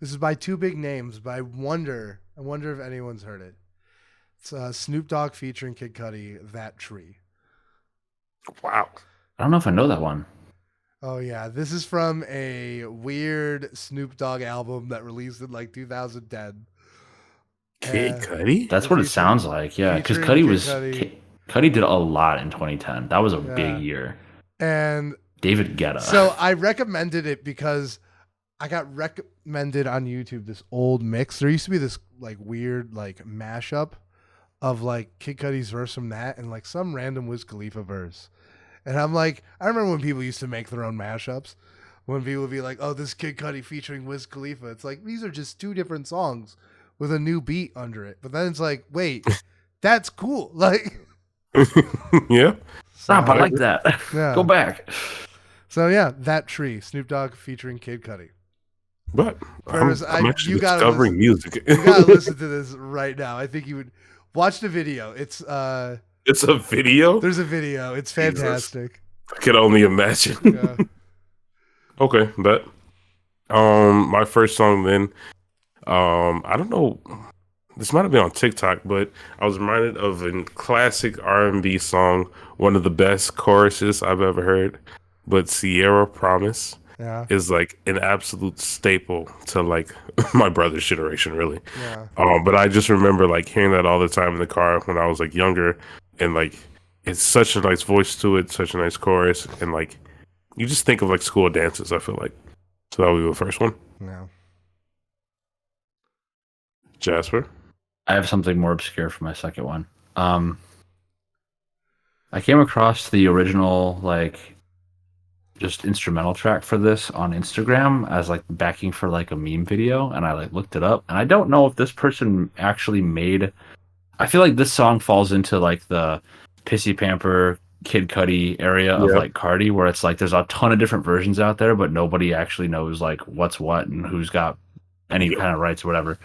This is by two big names, but I wonder if anyone's heard it. It's Snoop Dogg featuring Kid Cudi, That Tree. Wow. I don't know if I know that one. Oh, yeah. This is from a weird Snoop Dogg album that released in like 2010. Kid Cudi? That's what it sounds like, yeah. Because Cudi did a lot in 2010. That was a big year. And David Guetta. So I recommended it because I got recommended on YouTube this old mix. There used to be this like weird like mashup of like Kid Cudi's verse from that and like some random Wiz Khalifa verse. And I'm like, I remember when people used to make their own mashups. When people would be like, oh, this Kid Cudi featuring Wiz Khalifa. It's like, these are just two different songs with a new beat under it. But then it's like, wait, that's cool. Like, yeah. Stop, I like that. Yeah. Go back. So yeah, That Tree, Snoop Dogg featuring Kid Cudi. But Purvis, I'm actually you gotta discovering music. You gotta listen to this right now. I think you would Watch the video. It's a video. There's a video. It's fantastic. I can only imagine. Yeah. Okay, but my first song then, I don't know. This might have been on TikTok, but I was reminded of a classic R&B song, one of the best choruses I've ever heard. But Sierra Promise is like an absolute staple to like my brother's generation, really. Yeah. But I just remember like hearing that all the time in the car when I was like younger, and like it's such a nice voice to it, such a nice chorus, and like you just think of like school dances. I feel like so that would be the first one. Yeah. Jasper. I have something more obscure for my second one. I came across the original like just instrumental track for this on Instagram as like backing for like a meme video, and I like looked it up, and I don't know if this person actually made. I feel like this song falls into like the Pissy Pamper Kid Cudi area of like Cardi, where it's like there's a ton of different versions out there, but nobody actually knows like what's what and who's got any kind of rights or whatever.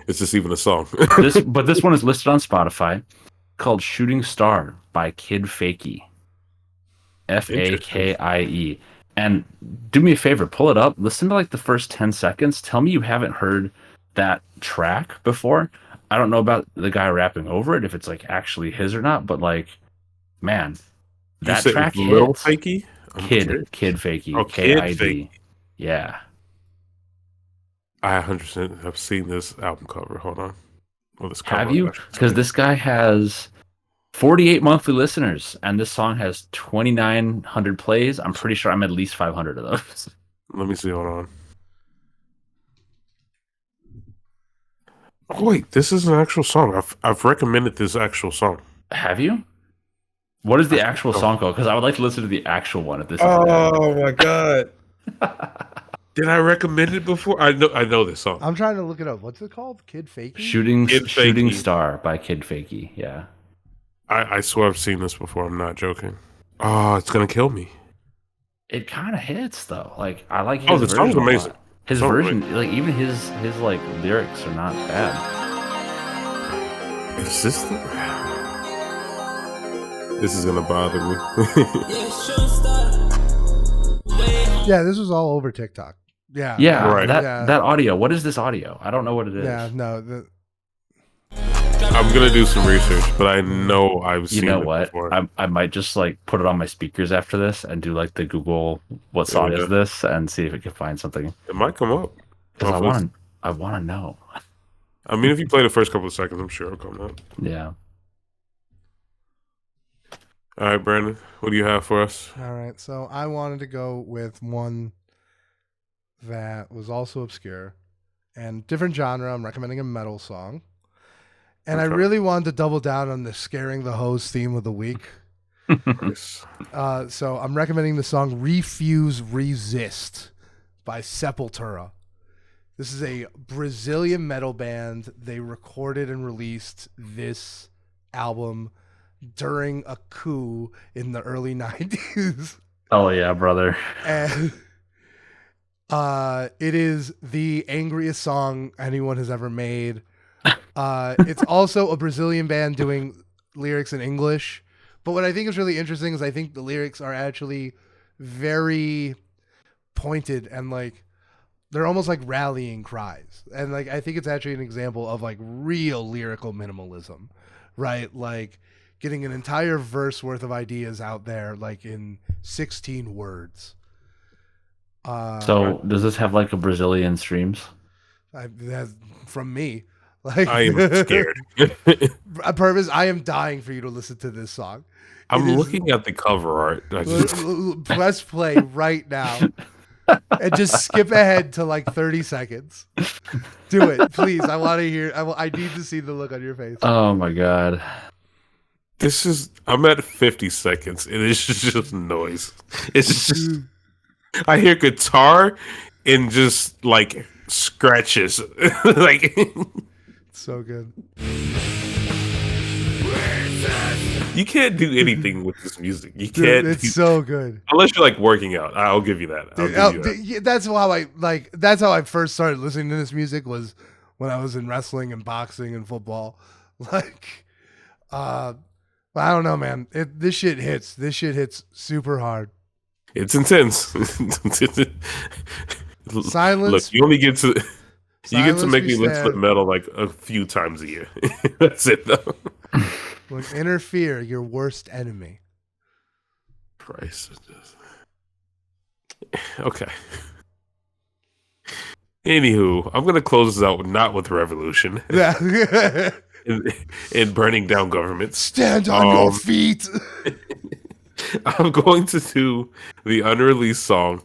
It's just even a song. But this one is listed on Spotify, called "Shooting Star" by Kid Fakey. Fakie. And do me a favor, pull it up, listen to like the first 10 seconds. Tell me you haven't heard that track before. I don't know about the guy rapping over it, if it's like actually his or not, but like, man, that track Little hits. Fakey? Kid Fakey. Oh, Kid. Fakey. Yeah. I 100% have seen this album cover. Hold on. Well, this cover, have you? Because this guy has 48 monthly listeners, and this song has 2,900 plays. I'm pretty sure I'm at least 500 of those. Let me see. Hold on. Oh, wait, this is an actual song. I've recommended this actual song. Have you? What is the actual song called? Because I would like to listen to the actual one if this is my god. Did I recommend it before? I know this song. I'm trying to look it up. What's it called? Kid Fakey? Shooting Star by Kid Fakey. Yeah. I swear I've seen this before. I'm not joking. Oh, it's gonna kill me. It kind of hits though. Like I like his the song's version. amazing. His version, like even his like lyrics are not bad. Is this This is gonna bother me. Yeah, this was all over TikTok. Yeah. Yeah, right. That audio. What is this audio? I don't know what it is. Yeah, no. I'm gonna do some research, but I know I've seen it what? before. I might just like put it on my speakers after this and do like the Google what song is this and see if it can find something. It might come up. Because I want to know. I mean, if you play the first couple of seconds, I'm sure it'll come up. Yeah. All right, Brandon, what do you have for us? All right, so I wanted to go with one that was also obscure and different genre. I'm recommending a metal song. And I really wanted to double down on the scaring the hose theme of the week. So I'm recommending the song Refuse Resist by Sepultura. This is a Brazilian metal band. They recorded and released this album during a coup in the early 90s. Oh yeah, brother. And it is the angriest song anyone has ever made. It's also a Brazilian band doing lyrics in English. But what I think is really interesting is I think the lyrics are actually very pointed and like they're almost like rallying cries. And like I think it's actually an example of like real lyrical minimalism, right? Like getting an entire verse worth of ideas out there like in 16 words. So does this have like a Brazilian streams? That's from me. Like, I am scared. Purvis, I am dying for you to listen to this song. I'm looking at the cover art. Press play right now and just skip ahead to like 30 seconds. Do it, please. I want to hear. I need to see the look on your face. Oh my god. I'm at 50 seconds and it's just noise. It's just, I hear guitar and just like scratches. Like, so good. You can't do anything with this music. You can't. Dude, it's so good. Unless you're like working out. I'll give you that. That's how that's how I first started listening to this music was when I was in wrestling and boxing and football. Like I don't know, man. This shit hits. This shit hits super hard. It's intense. Silence. Look, you only get to Silence make we me listen to stand. metal like a few times a year. That's it, though. When interfere, your worst enemy. Christ. Okay. Anywho, I'm gonna close this out not with revolution Yeah. and burning down governments. Stand on your feet. I'm going to do the unreleased song,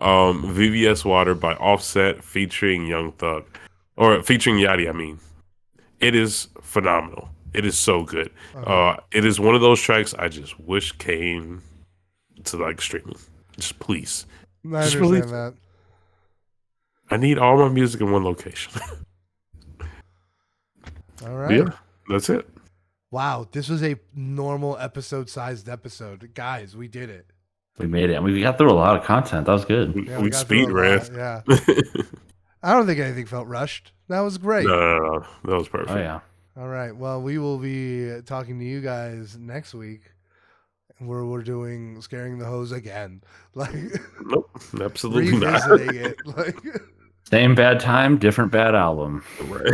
VVS Water by Offset featuring Young Thug, or featuring Yachty. I mean, it is phenomenal. It is so good. It is one of those tracks I just wish came to like streaming. Just please. I Just understand release that. I need all my music in one location. All right. Yeah, that's it. Wow, this was a normal episode-sized episode, guys. We did it. We made it. We got through a lot of content. That was good. Yeah, we got through speed a ran. lot, yeah. I don't think anything felt rushed. That was great. No. That was perfect. Oh yeah. All right. Well, we will be talking to you guys next week, where we're doing scaring the hose again, like Nope, absolutely not. revisiting it, like. Same bad time, different bad album. Right.